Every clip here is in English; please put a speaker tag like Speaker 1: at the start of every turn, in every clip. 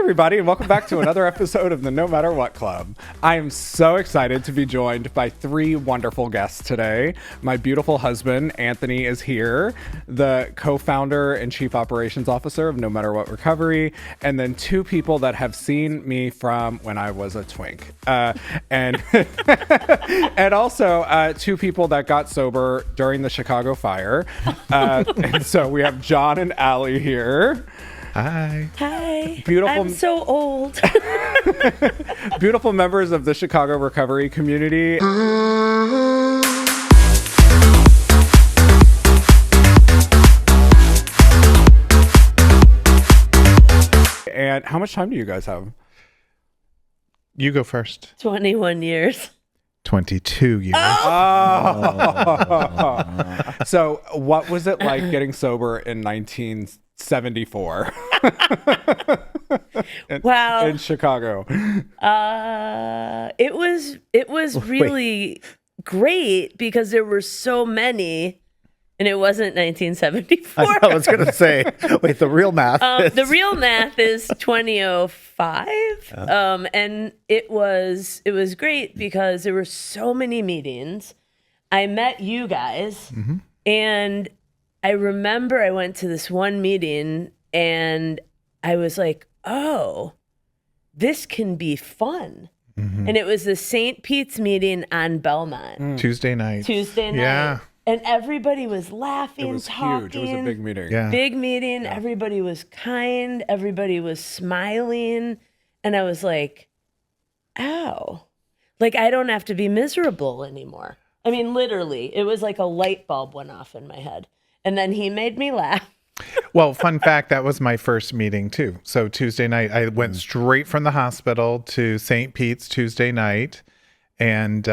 Speaker 1: everybody, and welcome back to another episode of the No Matter What Club. I am so excited to be joined by three wonderful guests today. My beautiful husband, Anthony, is here, the co-founder and chief operations officer of No Matter What Recovery, and then two people that have seen me from when I was a twink. And also two people that got sober during the Chicago fire. And so we have John and Allie here.
Speaker 2: Hi.
Speaker 1: Beautiful.
Speaker 3: I'm so old.
Speaker 1: Beautiful members of the Chicago recovery community. And how much time do you guys have?
Speaker 2: You go first.
Speaker 3: 21 years.
Speaker 2: 22 years.
Speaker 1: Oh. So what was it like getting sober in 1974?
Speaker 3: Wow.
Speaker 1: In Chicago.
Speaker 3: It was really great because there were so many, and it wasn't 1974.
Speaker 4: I was going to say, wait, the real math.
Speaker 3: The real math is 2005. And it was great because there were so many meetings. I met you guys, and I remember I went to this one meeting and I was like, oh, this can be fun. And it was the St. Pete's meeting on Belmont.
Speaker 2: Tuesday night.
Speaker 3: Yeah. And everybody was laughing,
Speaker 1: It was
Speaker 3: talking.
Speaker 1: huge. It was a big meeting.
Speaker 2: Yeah.
Speaker 3: Big meeting. Yeah. Everybody was kind. Everybody was smiling. And I was like, ow. Like, I don't have to be miserable anymore. I mean, literally, it was like a light bulb went off in my head. And then he made me laugh.
Speaker 2: Well, fun fact, that was my first meeting too. So Tuesday night, I went straight from the hospital to St. Pete's Tuesday night. And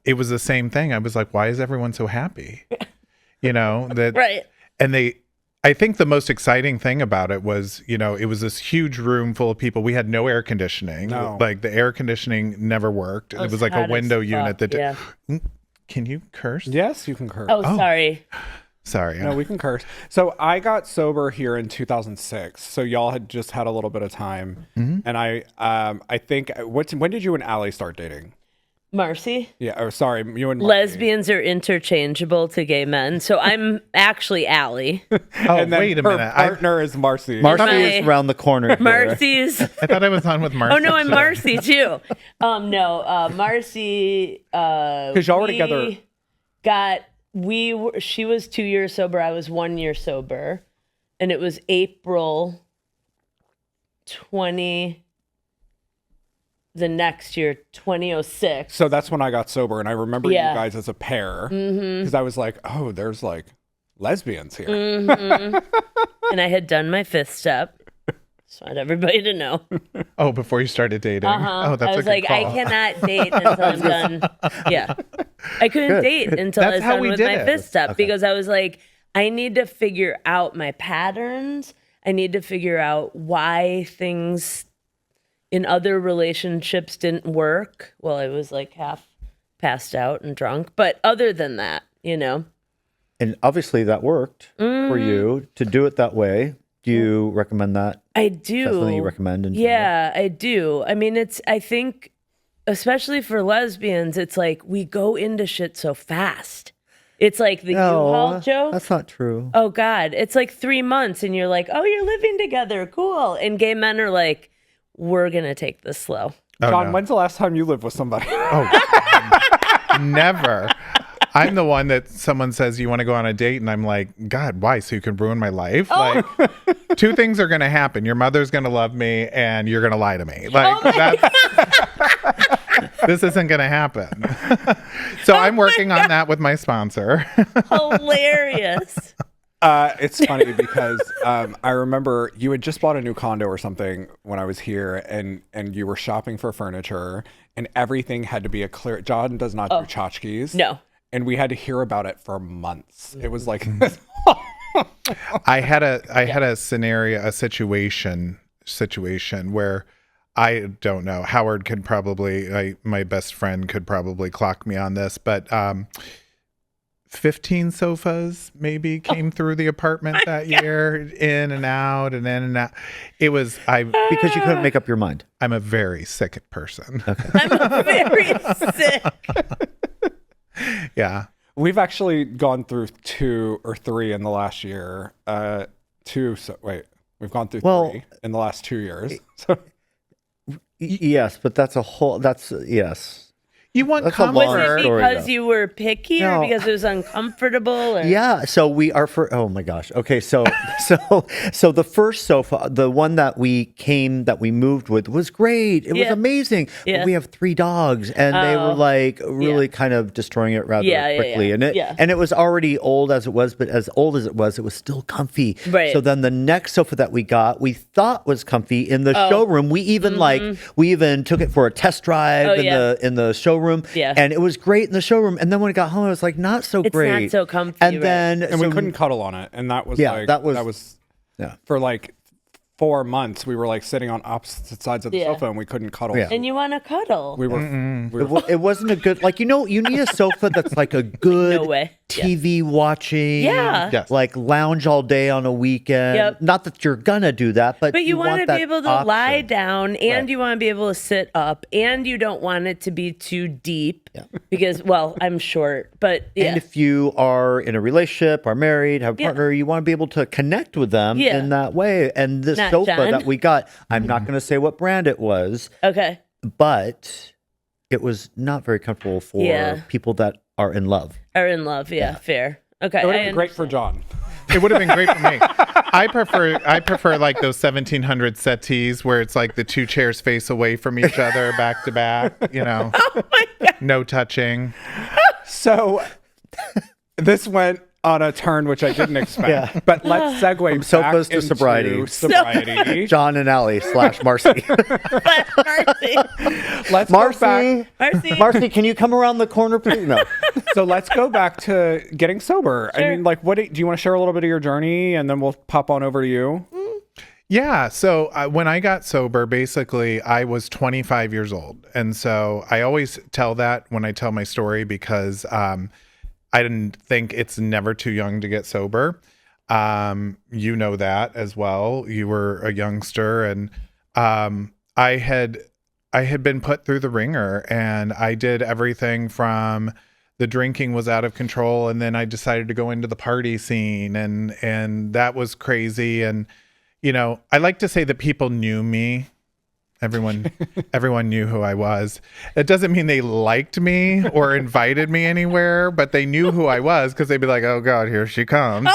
Speaker 2: it was the same thing. I was like, why is everyone so happy? You know, that.
Speaker 3: Right.
Speaker 2: And I think the most exciting thing about it was, you know, it was this huge room full of people. We had no air conditioning.
Speaker 1: No.
Speaker 2: Like the air conditioning never worked. It was like a
Speaker 3: hot as
Speaker 2: window
Speaker 3: fuck,
Speaker 2: unit that
Speaker 3: yeah.
Speaker 2: Can you curse?
Speaker 1: Yes, you can curse.
Speaker 3: Oh, sorry.
Speaker 2: Sorry.
Speaker 1: No, we can curse. So I got sober here in 2006. So y'all had just had a little bit of time. And I think, when did you and Allie start dating?
Speaker 3: Marcy.
Speaker 1: Yeah, or sorry, you and Marcy.
Speaker 3: Lesbians are interchangeable to gay men. So I'm actually Allie.
Speaker 2: Oh,
Speaker 1: And then
Speaker 2: wait a
Speaker 1: her
Speaker 2: minute.
Speaker 1: partner is Marcy.
Speaker 4: Marcy
Speaker 3: My-
Speaker 4: is around the corner. here.
Speaker 3: Marcy's.
Speaker 2: I thought I was on with Marcy.
Speaker 3: Oh no, I'm Marcy too. Marcy.
Speaker 1: Because y'all were together.
Speaker 3: She was 2 years sober. I was 1 year sober, and it was April 20. The next year, 2006.
Speaker 1: So that's when I got sober, and I remember
Speaker 3: Yeah.
Speaker 1: you guys as a pair because I was like, oh, there's like lesbians here.
Speaker 3: And I had done my fifth step. Just want everybody to know.
Speaker 2: Oh, before you started dating. Oh, that's
Speaker 3: I was
Speaker 2: a good
Speaker 3: like,
Speaker 2: call.
Speaker 3: I cannot date until I'm done. Yeah. I couldn't date until I
Speaker 2: That's
Speaker 3: was
Speaker 2: how
Speaker 3: done
Speaker 2: we
Speaker 3: with
Speaker 2: did
Speaker 3: my
Speaker 2: it.
Speaker 3: fifth step because I was like, I need to figure out my patterns. I need to figure out why things in other relationships didn't work. Well, I was like half passed out and drunk. But other than that, you know.
Speaker 4: And obviously that worked for you to do it that way. Do you recommend that?
Speaker 3: I do.
Speaker 4: That's something you recommend? In general?
Speaker 3: Yeah, I do. I mean, I think, especially for lesbians, it's like we go into shit so fast. It's like the U-Haul joke.
Speaker 4: That's not true.
Speaker 3: Oh, God. It's like 3 months and you're like, oh, you're living together. Cool. And gay men are like, we're going to take this slow.
Speaker 2: Oh,
Speaker 1: John,
Speaker 2: no.
Speaker 1: when's the last time you lived with somebody?
Speaker 2: Never. I'm the one that someone says, you want to go on a date? And I'm like, God, why? So you can ruin my life? Like, two things are going to happen. Your mother's going to love me and you're going to lie to me. Like, this isn't going to happen. So I'm working on that with my sponsor.
Speaker 3: Hilarious.
Speaker 1: It's funny because I remember you had just bought a new condo or something when I was here, and you were shopping for furniture, and everything had to be a clear. John does not do tchotchkes.
Speaker 3: No.
Speaker 1: And we had to hear about it for months. It was like
Speaker 2: I had a situation where I don't know. Howard could probably, my best friend could probably clock me on this, but 15 sofas maybe came through the apartment that year, in and out and in and out. It was,
Speaker 4: Because you couldn't make up your mind.
Speaker 2: I'm a very sick person.
Speaker 3: I'm very sick.
Speaker 2: Yeah.
Speaker 1: We've actually gone through 2 or 3 in the last year. We've gone through 3 in the last 2 years. So
Speaker 4: Yes, but yes.
Speaker 2: You want
Speaker 4: That's a long
Speaker 2: comfort.
Speaker 4: story.
Speaker 3: Because you were picky or
Speaker 4: No.
Speaker 3: because it was uncomfortable? Or?
Speaker 4: Yeah, so we are oh my gosh. Okay, so the first sofa, the one that we moved with was great. It was amazing.
Speaker 3: Yeah.
Speaker 4: But we have 3 dogs and they were like really kind of destroying it rather quickly. And it was already old as it was, but as old as it was still comfy.
Speaker 3: Right.
Speaker 4: So then the next sofa that we got, we thought was comfy in the showroom. We even we even took it for a test drive in the showroom.
Speaker 3: Yeah.
Speaker 4: And it was great in the showroom. And then when it got home, it was like not so great.
Speaker 3: It's not so comfy.
Speaker 4: And then
Speaker 1: we couldn't cuddle on it, and that was for like 4 months. We were like sitting on opposite sides of the sofa, and we couldn't cuddle.
Speaker 4: Yeah.
Speaker 3: And you want to cuddle.
Speaker 1: We were.
Speaker 4: It wasn't a good, like, you need a sofa that's like a good
Speaker 3: No way.
Speaker 4: TV watching,
Speaker 3: Yeah.
Speaker 4: like lounge all day on a weekend.
Speaker 3: Yep.
Speaker 4: Not that you're gonna do that, but
Speaker 3: you want to
Speaker 4: that
Speaker 3: be able to
Speaker 4: option.
Speaker 3: lie down, and
Speaker 4: Right.
Speaker 3: you want to be able to sit up, and you don't want it to be too deep because, well, I'm short, but
Speaker 4: And if you are in a relationship, are married, have a partner, you want to be able to connect with them in that way. And this
Speaker 3: Not
Speaker 4: sofa
Speaker 3: John.
Speaker 4: that we got, I'm not going to say what brand it was,
Speaker 3: okay.
Speaker 4: but it was not very comfortable for people that are in love.
Speaker 3: Are in love, fair. Okay.
Speaker 1: It would have been great for John.
Speaker 2: It would have been great for me. I prefer like those 1700 settees where it's like the 2 chairs face away from each other, back to back,
Speaker 3: Oh my God.
Speaker 2: no touching.
Speaker 1: So this went on a turn which I didn't expect. But let's segue
Speaker 4: sofas
Speaker 1: back
Speaker 4: to
Speaker 1: into
Speaker 4: sobriety.
Speaker 1: Sobriety.
Speaker 4: John and Allie / Marcy.
Speaker 3: Marcy.
Speaker 1: Let's go back.
Speaker 4: Marcy, can you come around the corner, please? No.
Speaker 1: So let's go back to getting sober.
Speaker 3: Sure.
Speaker 1: I mean, like, do you want to share a little bit of your journey, and then we'll pop on over to you?
Speaker 2: Yeah. So when I got sober, basically, I was 25 years old. And so I always tell that when I tell my story because I didn't think it's never too young to get sober. You know that as well. You were a youngster, and I had been put through the ringer, and I did everything from the drinking was out of control, and then I decided to go into the party scene, and that was crazy. And I like to say that people knew me. Everyone knew who I was. It doesn't mean they liked me or invited me anywhere, but they knew who I was because they'd be like, "Oh God, here she comes,"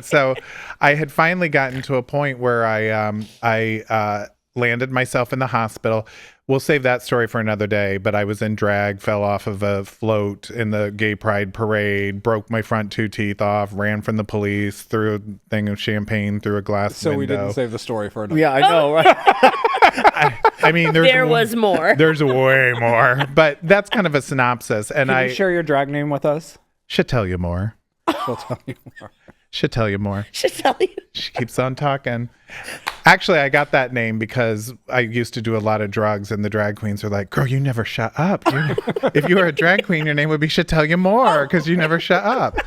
Speaker 2: So I had finally gotten to a point where I landed myself in the hospital. We'll save that story for another day, but I was in drag, fell off of a float in the gay pride parade, broke my front 2 teeth off, ran from the police, threw a thing of champagne through a glass window.
Speaker 1: So we didn't save the story for another.
Speaker 4: Yeah, I know, right?
Speaker 2: I mean,
Speaker 3: There was more.
Speaker 2: There's way more, but that's kind of a synopsis. And
Speaker 1: Can you share your drag name with us?
Speaker 2: Should tell you more.
Speaker 1: We'll tell you more.
Speaker 2: Should tell you more.
Speaker 3: Should tell you.
Speaker 2: She keeps on talking. Actually, I got that name because I used to do a lot of drugs, and the drag queens are like, "Girl, you never shut up. If you were a drag queen, your name would be Should Tell You More because you never shut up."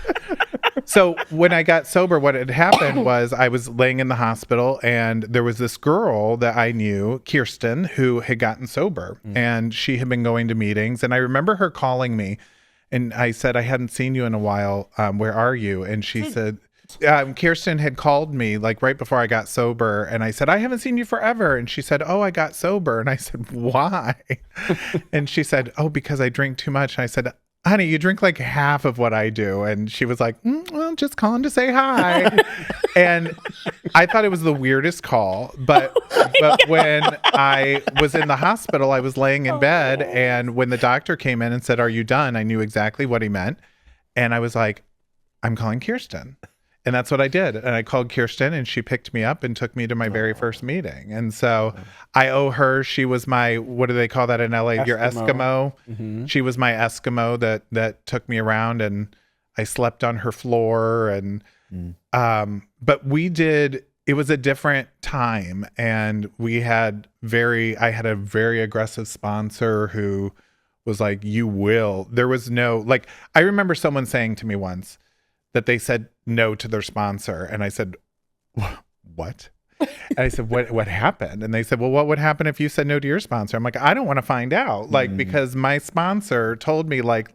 Speaker 2: So when I got sober, what had happened was I was laying in the hospital, and there was this girl that I knew, Kirsten, who had gotten sober, and she had been going to meetings. And I remember her calling me, and I said, "I hadn't seen you in a while. Where are you?" And she said, Kirsten had called me like right before I got sober, and I said, "I haven't seen you forever." And she said, "Oh, I got sober." And I said, "Why?" And she said, "Oh, because I drink too much." And I said, "Honey, you drink like half of what I do." And she was like, "Well, just calling to say hi." And I thought it was the weirdest call, but when I was in the hospital, I was laying in bed, and when the doctor came in and said, "Are you done?" I knew exactly what he meant. And I was like, "I'm calling Kirsten." And that's what I did. And I called Kirsten, and she picked me up and took me to my very first meeting. And so I owe her. She was my, what do they call that in LA? Your Eskimo. Mm-hmm. She was my Eskimo that took me around, and I slept on her floor. And but it was a different time, and I had a very aggressive sponsor who was like, there was no, like, I remember someone saying to me once that they said no to their sponsor. And I said, what? And I said, what happened? And they said, well, what would happen if you said no to your sponsor? I'm like, I don't want to find out. Like, because my sponsor told me, like,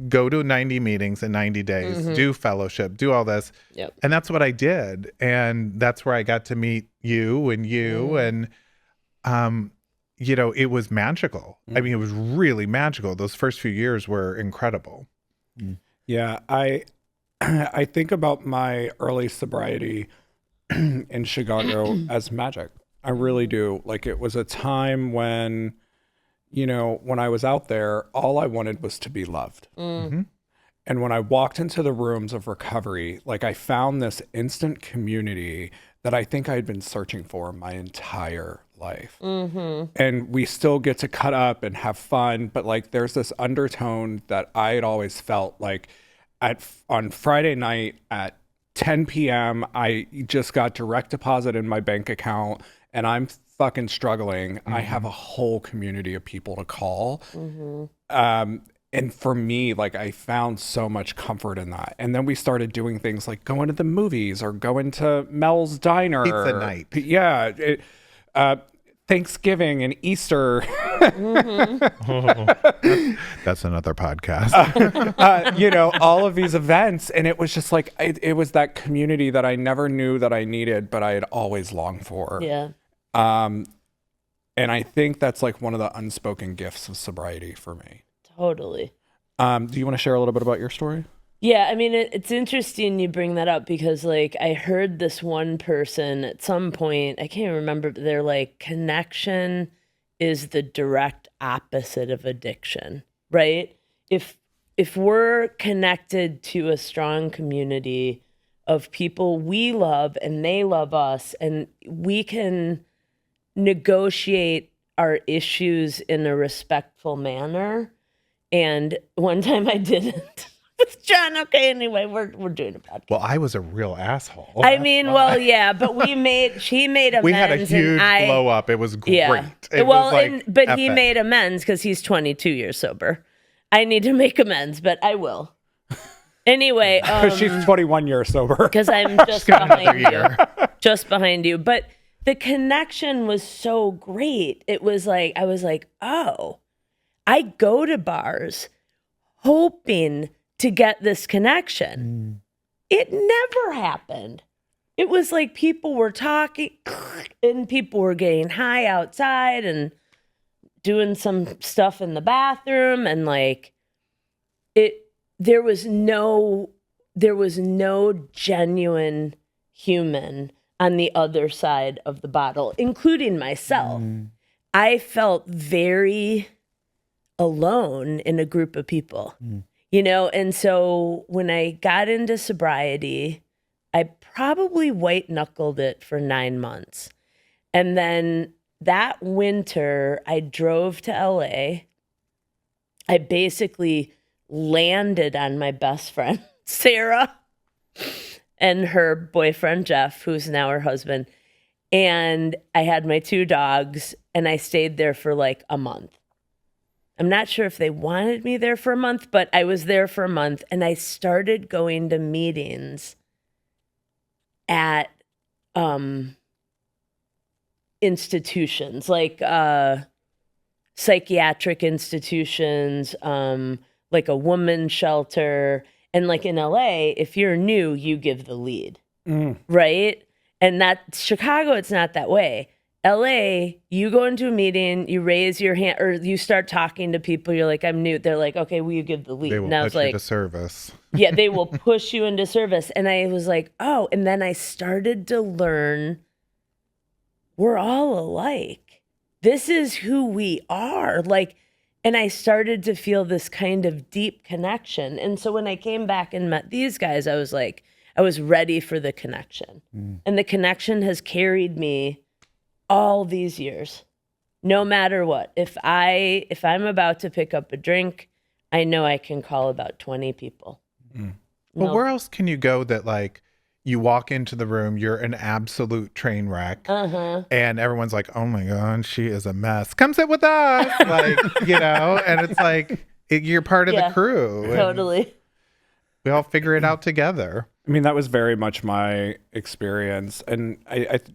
Speaker 2: go to 90 meetings in 90 days, do fellowship, do all this.
Speaker 3: Yep.
Speaker 2: And that's what I did. And that's where I got to meet you. And, you know, it was magical. I mean, it was really magical. Those first few years were incredible.
Speaker 1: Yeah. I think about my early sobriety in Chicago as magic. I really do. Like, it was a time when, you know, when I was out there, all I wanted was to be loved. And when I walked into the rooms of recovery, like, I found this instant community that I think I had been searching for my entire life. And we still get to cut up and have fun, but like, there's this undertone that I had always felt like on Friday night at 10 p.m., I just got direct deposit in my bank account and I'm fucking struggling. I have a whole community of people to call. And for me, like, I found so much comfort in that. And then we started doing things like going to the movies or going to Mel's Diner.
Speaker 2: Pizza night.
Speaker 1: Yeah. Thanksgiving and Easter.
Speaker 2: That's another podcast.
Speaker 1: You know, all of these events. And it was just like, it was that community that I never knew that I needed, but I had always longed for.
Speaker 3: Yeah.
Speaker 1: And I think that's like one of the unspoken gifts of sobriety for me.
Speaker 3: Totally.
Speaker 1: Do you want to share a little bit about your story?
Speaker 3: Yeah, I mean, it's interesting you bring that up because, like, I heard this one person at some point, I can't remember, but they're like, connection is the direct opposite of addiction, right? If we're connected to a strong community of people we love and they love us, and we can negotiate our issues in a respectful manner. And one time I didn't. With John. Okay, anyway, we're doing a podcast.
Speaker 2: Well, I was a real asshole.
Speaker 3: I mean, well, yeah, but she made amends.
Speaker 2: We had a huge blow up. It was great.
Speaker 3: Yeah.
Speaker 2: It
Speaker 3: well,
Speaker 2: was like
Speaker 3: but
Speaker 2: epic.
Speaker 3: he made amends because he's 22 years sober. I need to make amends, but I will. Anyway,
Speaker 1: because she's 21 years sober.
Speaker 3: Because I'm just behind you. Just behind you. But the connection was so great. It was like, I was like, oh, I go to bars hoping to get this connection. It never happened. It was like people were talking and people were getting high outside and doing some stuff in the bathroom, and like there was no genuine human on the other side of the bottle, including myself. I felt very alone in a group of people. You know, and so when I got into sobriety, I probably white knuckled it for 9 months. And then that winter, I drove to LA. I basically landed on my best friend, Sarah, and her boyfriend, Jeff, who's now her husband. And I had my 2 dogs, and I stayed there for like a month. I'm not sure if they wanted me there for a month, but I was there for a month, and I started going to meetings at institutions, like psychiatric institutions, like a woman's shelter. And like in LA, if you're new, you give the lead, right? And that Chicago, it's not that way. LA, you go into a meeting, you raise your hand, or you start talking to people. You're like, I'm new. They're like, okay, will you give the lead?
Speaker 2: They will put you to service.
Speaker 3: Yeah, they will push you into service. And I was like, oh, and then I started to learn we're all alike. This is who we are. Like, and I started to feel this kind of deep connection. And so when I came back and met these guys, I was like, I was ready for the connection. And the connection has carried me all these years, no matter what. If I'm about to pick up a drink, I know I can call about 20 people.
Speaker 2: Well, where else can you go that like you walk into the room, you're an absolute train wreck. And everyone's like, oh my God, she is a mess. Come sit with us. Like, and it's like, you're part of the crew.
Speaker 3: Totally.
Speaker 2: We all figure it out together.
Speaker 1: I mean, that was very much my experience. And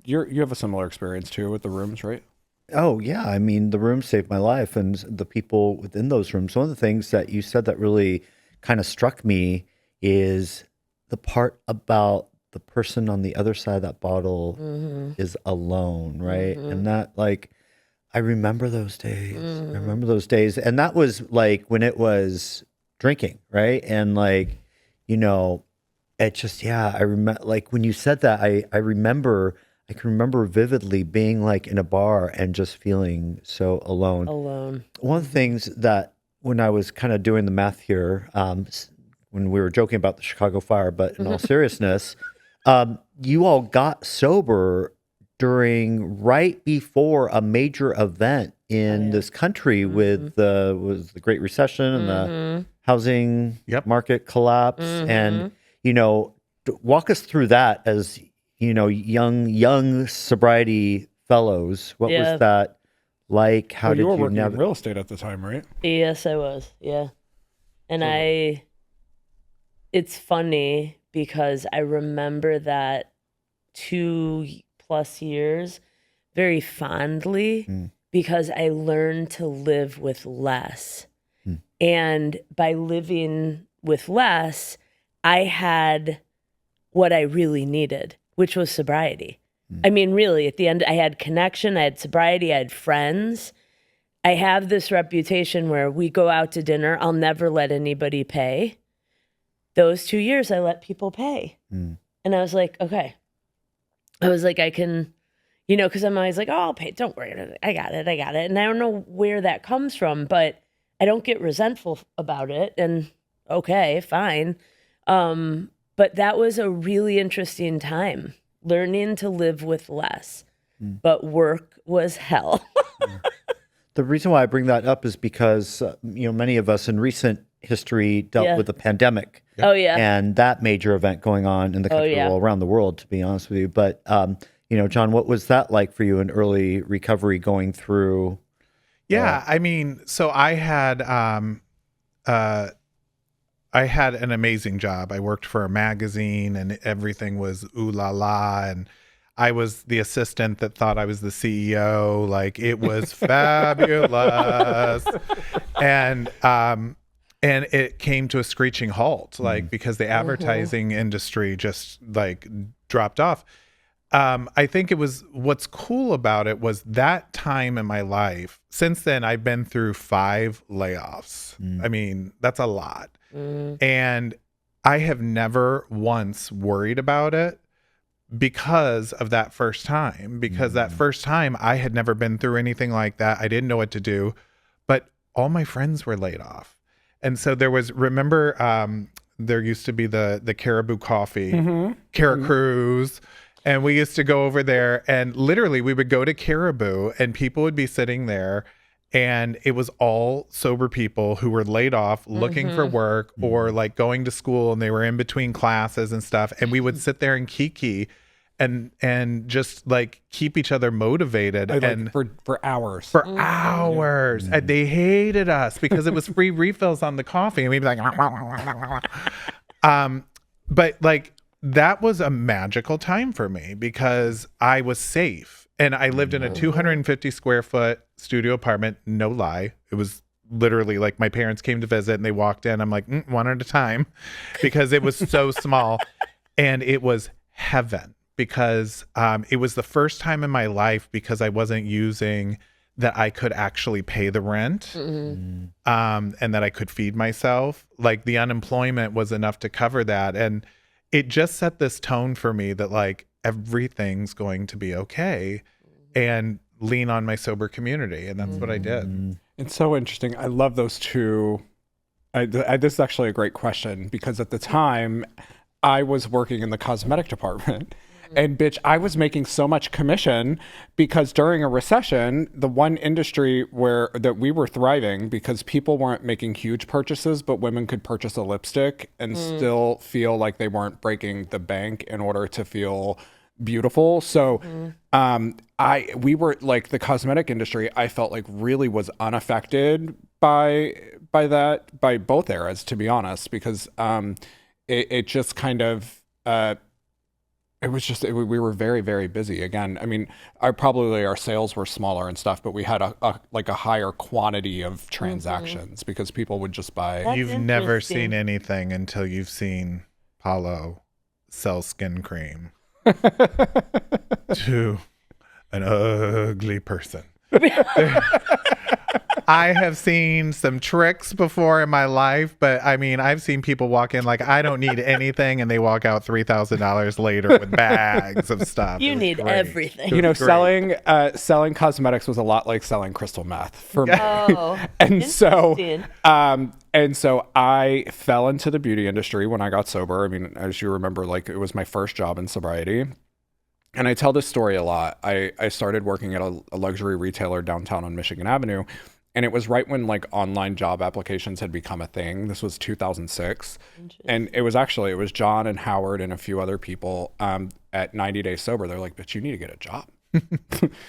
Speaker 1: you have a similar experience too with the rooms, right?
Speaker 4: Oh, yeah. I mean, the rooms saved my life and the people within those rooms. One of the things that you said that really kind of struck me is the part about the person on the other side of that bottle is alone, right? And that, like, I remember those days. I remember those days. And that was like when it was drinking, right? And like, it just, I remember, like when you said that, I can remember vividly being like in a bar and just feeling so alone. One of the things that when I was kind of doing the math here, when we were joking about the Chicago fire, but in all seriousness, you all got sober right before a major event in this country with was the Great Recession and the housing market collapse. And, walk us through that as, young sobriety fellows. What was that like? How did
Speaker 1: you were
Speaker 4: you
Speaker 1: working in real estate at the time, right?
Speaker 3: Yes, I was. Yeah. And it's funny because I remember that 2+ years very fondly because I learned to live with less. And by living with less, I had what I really needed, which was sobriety. I mean, really, at the end, I had connection, I had sobriety, I had friends. I have this reputation where we go out to dinner, I'll never let anybody pay. Those 2 years, I let people pay. And I was like, okay. I was like, I can, because I'm always like, oh, I'll pay. Don't worry. I got it. And I don't know where that comes from, but I don't get resentful about it. And okay, fine. But that was a really interesting time, learning to live with less. But work was hell.
Speaker 4: The reason why I bring that up is because, many of us in recent history dealt with the pandemic.
Speaker 3: Oh, yeah.
Speaker 4: And that major event going on in the country, well, around the world, to be honest with you. But, John, what was that like for you in early recovery going through?
Speaker 2: Yeah, I mean, so I had an amazing job. I worked for a magazine and everything was ooh la la. And I was the assistant that thought I was the CEO. Like, it was fabulous. And it came to a screeching halt, like, because the advertising industry just like dropped off. I think what's cool about it was that time in my life. Since then, I've been through 5 layoffs. I mean, that's a lot. And I have never once worried about it because of that first time. Because that first time, I had never been through anything like that. I didn't know what to do, but all my friends were laid off. And so remember, there used to be the Caribou Coffee, Caracruz. And we used to go over there and literally we would go to Caribou and people would be sitting there and it was all sober people who were laid off looking for work or like going to school and they were in between classes and stuff. And we would sit there and kiki and just like keep each other motivated and
Speaker 1: for hours.
Speaker 2: For hours. And they hated us because it was free refills on the coffee. And we'd be like, but like, that was a magical time for me because I was safe and I lived in a 250 square foot studio apartment. No lie. It was literally like my parents came to visit and they walked in. I'm like, one at a time because it was so small and it was heaven because it was the first time in my life because I wasn't using that I could actually pay the rent and that I could feed myself. Like the unemployment was enough to cover that. And it just set this tone for me that like everything's going to be okay and lean on my sober community. And that's what I did.
Speaker 1: It's so interesting. I love those two. This is actually a great question because at the time I was working in the cosmetic department And bitch, I was making so much commission because during a recession, the one industry that we were thriving because people weren't making huge purchases, but women could purchase a lipstick and still feel like they weren't breaking the bank in order to feel beautiful. So we were like the cosmetic industry, I felt like really was unaffected by both eras, to be honest, because it just kind of it was just we were very, very busy. Again, I mean, our sales were smaller and stuff, but we had a higher quantity of transactions because people would just buy.
Speaker 3: That's
Speaker 2: You've never
Speaker 3: interesting.
Speaker 2: seen anything until you've seen Paulo sell skin cream to an ugly person. I have seen some tricks before in my life, but I mean, I've seen people walk in like, I don't need anything, and they walk out $3,000 later with bags of stuff.
Speaker 3: You
Speaker 2: It was
Speaker 3: need
Speaker 2: great.
Speaker 3: everything.
Speaker 1: You know,
Speaker 2: It was great.
Speaker 1: selling cosmetics was a lot like selling crystal meth for me.
Speaker 3: Oh,
Speaker 1: And so,
Speaker 3: interesting.
Speaker 1: I fell into the beauty industry when I got sober. I mean, as you remember, like it was my first job in sobriety. And I tell this story a lot. I started working at a luxury retailer downtown on Michigan Avenue. And it was right when like online job applications had become a thing. This was 2006. And it was John and Howard and a few other people at 90 Days Sober. They're like, but you need to get a job.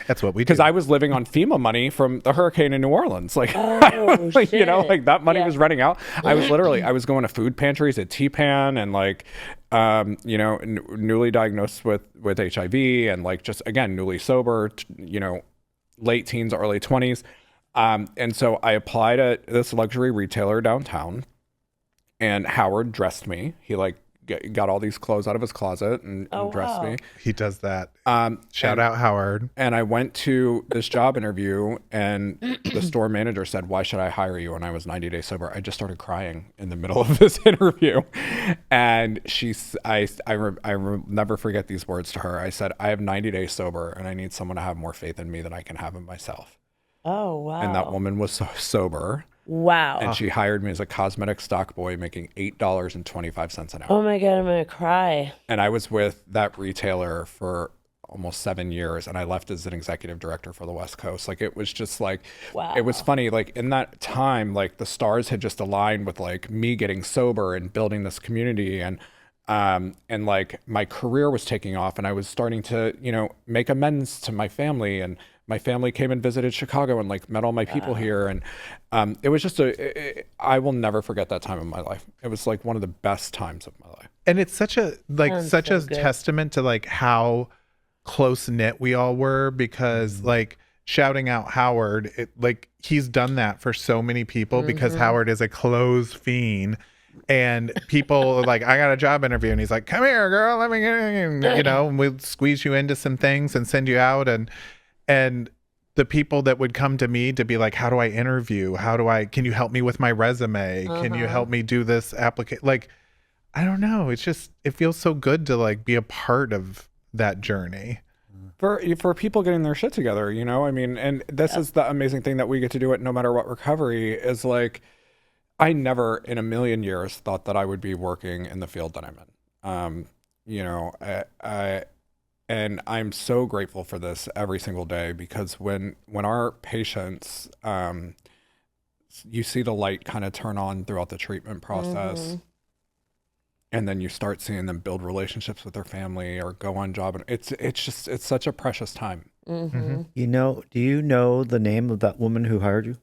Speaker 2: That's what we do.
Speaker 1: Because I was living on FEMA money from the hurricane in New Orleans. Like,
Speaker 3: Oh,
Speaker 1: like you know,
Speaker 3: shit.
Speaker 1: like that money
Speaker 3: Yeah.
Speaker 1: was running out. I was going to food pantries at T-Pan and like, you know, newly diagnosed with HIV and like just, again, newly sober, you know, late teens, early 20s. And so I applied at this luxury retailer downtown and Howard dressed me. He like got all these clothes out of his closet and dressed
Speaker 3: wow.
Speaker 1: me.
Speaker 2: He does that.
Speaker 1: and-
Speaker 2: Shout out Howard.
Speaker 1: And I went to this job interview and the store manager said, why should I hire you? And I was 90 days sober. I just started crying in the middle of this interview. And I never forget these words to her. I said, I have 90 days sober and I need someone to have more faith in me than I can have in myself.
Speaker 3: Oh, wow.
Speaker 1: And that woman was so sober.
Speaker 3: Wow.
Speaker 1: And she hired me as a cosmetic stock boy making $8.25 an hour.
Speaker 3: Oh my God, I'm going to cry.
Speaker 1: And I was with that retailer for almost 7 years. And I left as an executive director for the West Coast. Like, it was just like,
Speaker 3: Wow.
Speaker 1: it was funny. Like in that time, like the stars had just aligned with like me getting sober and building this community. And like my career was taking off and I was starting to, you know, make amends to my family, and my family came and visited Chicago and like met all my people here. And it was just I will never forget that time in my life. It was like one of the best times of my life.
Speaker 2: And it's such a
Speaker 3: Sounds
Speaker 2: such
Speaker 3: so
Speaker 2: a
Speaker 3: good.
Speaker 2: testament to like how close knit we all were, because like shouting out Howard, like he's done that for so many people because Howard is a closed fiend. And people are like, I got a job interview, and he's like, come here, girl, let me get in, you know, and we'll squeeze you into some things and send you out. And the people that would come to me to be like, how do I interview? Can you help me with my resume? Can you help me do this application? Like, I don't know. It's just, it feels so good to like be a part of that journey.
Speaker 1: For people getting their shit together, you know, I mean, and this is the amazing thing that we get to do it no matter what recovery is. Like, I never in a million years thought that I would be working in the field that I'm in. You know, and I'm so grateful for this every single day, because when our patients, you see the light kind of turn on throughout the treatment process, and then you start seeing them build relationships with their family or go on job, and it's such a precious time.
Speaker 4: You know, do you know the name of that woman who hired you?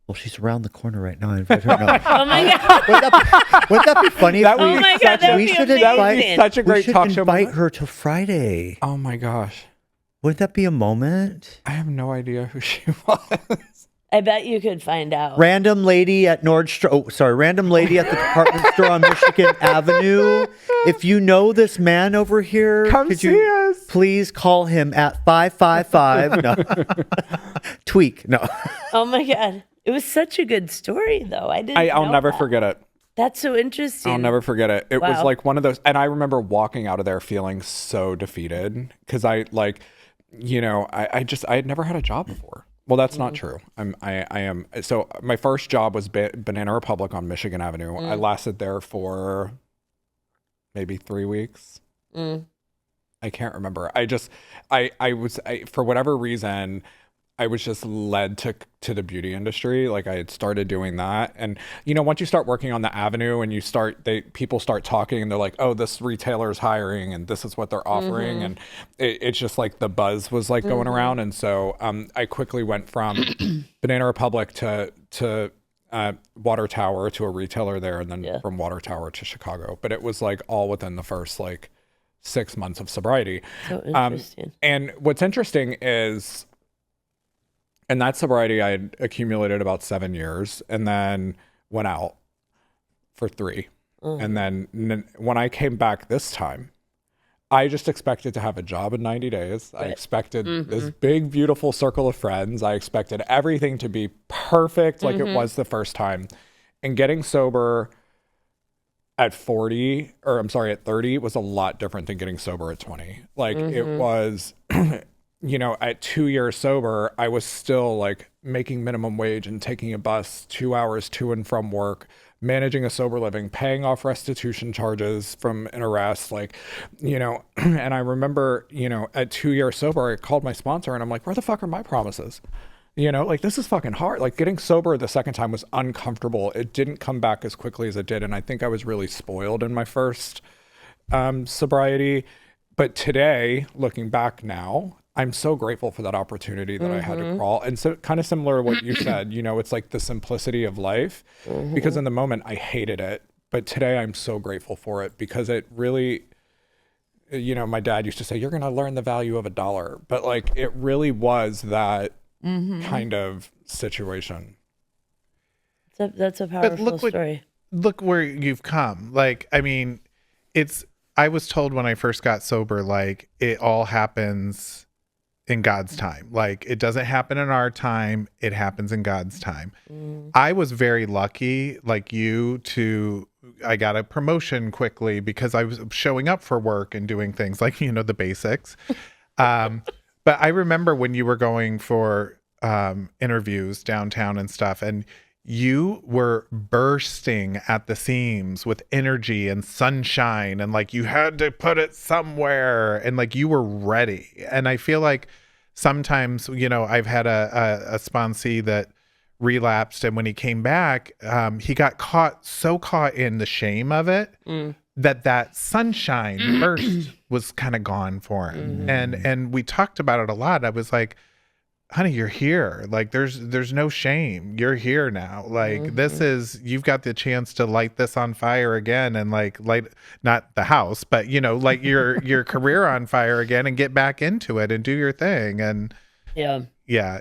Speaker 4: Well, she's around the corner right now. I invite her. No.
Speaker 3: Oh my God.
Speaker 4: Wouldn't that be funny?
Speaker 1: That
Speaker 4: if
Speaker 1: would
Speaker 3: Oh
Speaker 1: be
Speaker 3: my God,
Speaker 1: such
Speaker 3: that
Speaker 1: a-
Speaker 3: would
Speaker 4: we
Speaker 3: be
Speaker 4: should
Speaker 1: that would be
Speaker 3: amazing.
Speaker 1: such a
Speaker 4: we
Speaker 1: great
Speaker 4: should
Speaker 1: talk show
Speaker 4: invite
Speaker 1: moment.
Speaker 4: her to Friday.
Speaker 1: Oh my gosh,
Speaker 4: Wouldn't that be a moment?
Speaker 1: I have no idea who she was.
Speaker 3: I bet you could find out.
Speaker 4: Random lady at Nordstrom. Oh, sorry, random lady at the department store on Michigan Avenue. If you know this man over here,
Speaker 1: Come
Speaker 4: could
Speaker 1: see
Speaker 4: you
Speaker 1: us.
Speaker 4: please call him at 555? No, tweak. No.
Speaker 3: Oh my God. It was such a good story, though.
Speaker 1: I'll
Speaker 3: know
Speaker 1: never
Speaker 3: that.
Speaker 1: forget it.
Speaker 3: That's so interesting.
Speaker 1: I'll never forget it. It was
Speaker 3: Wow.
Speaker 1: like one of those, and I remember walking out of there feeling so defeated because I like, you know, I had never had a job before. Well, that's not true. I am. So my first job was Banana Republic on Michigan Avenue. I lasted there for maybe 3 weeks. I can't remember. I for whatever reason, I was just led to the beauty industry. Like I had started doing that. And once you start working on the avenue and people start talking and they're like, oh, this retailer is hiring and this is what they're offering. And it's just like the buzz was like going around. And so I quickly went from Banana Republic to Water Tower to a retailer there, and then from Water Tower to Chicago. But it was like all within the first like 6 months of sobriety.
Speaker 3: So interesting.
Speaker 1: And what's interesting is, in that sobriety, I had accumulated about 7 years and then went out for 3. And then when I came back this time, I just expected to have a job in 90 days. I expected this big, beautiful circle of friends. I expected everything to be perfect like it was the first time. And getting sober at 30 was a lot different than getting sober at 20. Like it was, at 2 years sober, I was still like making minimum wage and taking a bus 2 hours to and from work, managing a sober living, paying off restitution charges from an arrest, and I remember, at 2 years sober, I called my sponsor and I'm like, where the fuck are my promises? This is fucking hard. Like getting sober the second time was uncomfortable. It didn't come back as quickly as it did. And I think I was really spoiled in my first sobriety. But today, looking back now, I'm so grateful for that opportunity that I had to crawl. And so kind of similar to what you said, it's like the simplicity of life, because in the moment I hated it. But today I'm so grateful for it because it really, my dad used to say, you're going to learn the value of $1. But like, it really was that kind of situation.
Speaker 3: That's a powerful story.
Speaker 2: Look where you've come. Like, I mean, I was told when I first got sober, like it all happens in God's time. Like it doesn't happen in our time. It happens in God's time. I was very lucky, like you, I got a promotion quickly because I was showing up for work and doing things like, the basics. But I remember when you were going for interviews downtown and stuff, and you were bursting at the seams with energy and sunshine, and like you had to put it somewhere, and like you were ready. And I feel like sometimes, I've had a sponsee that relapsed, and when he came back, he got caught in the shame of it that sunshine burst was kind of gone for him. And we talked about it a lot. I was like, honey, you're here. Like there's no shame. You're here now. Like you've got the chance to light this on fire again, and like light, not the house, but light your career on fire again and get back into it and do your thing. And yeah, I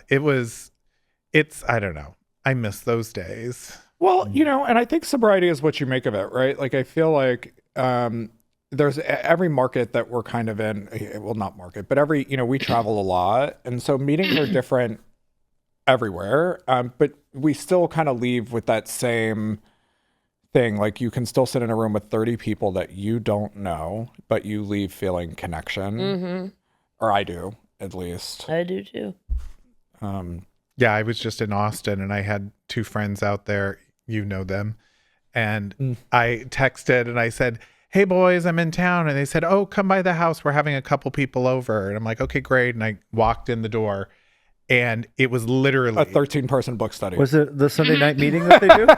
Speaker 2: don't know. I miss those days.
Speaker 1: Well, and I think sobriety is what you make of it, right? Like I feel like there's every market that we're kind of in, well, not market, but we travel a lot. And so meetings are different everywhere. But we still kind of leave with that same thing. Like you can still sit in a room with 30 people that you don't know, but you leave feeling connection. Or I do, at least.
Speaker 3: I do too.
Speaker 2: Yeah, I was just in Austin and I had 2 friends out there, them. And I texted and I said, hey boys, I'm in town. And they said, oh, come by the house. We're having a couple people over. And I'm like, okay, great. And I walked in the door and it was literally
Speaker 1: a 13-person book study.
Speaker 4: Was it the Sunday night meeting that they do?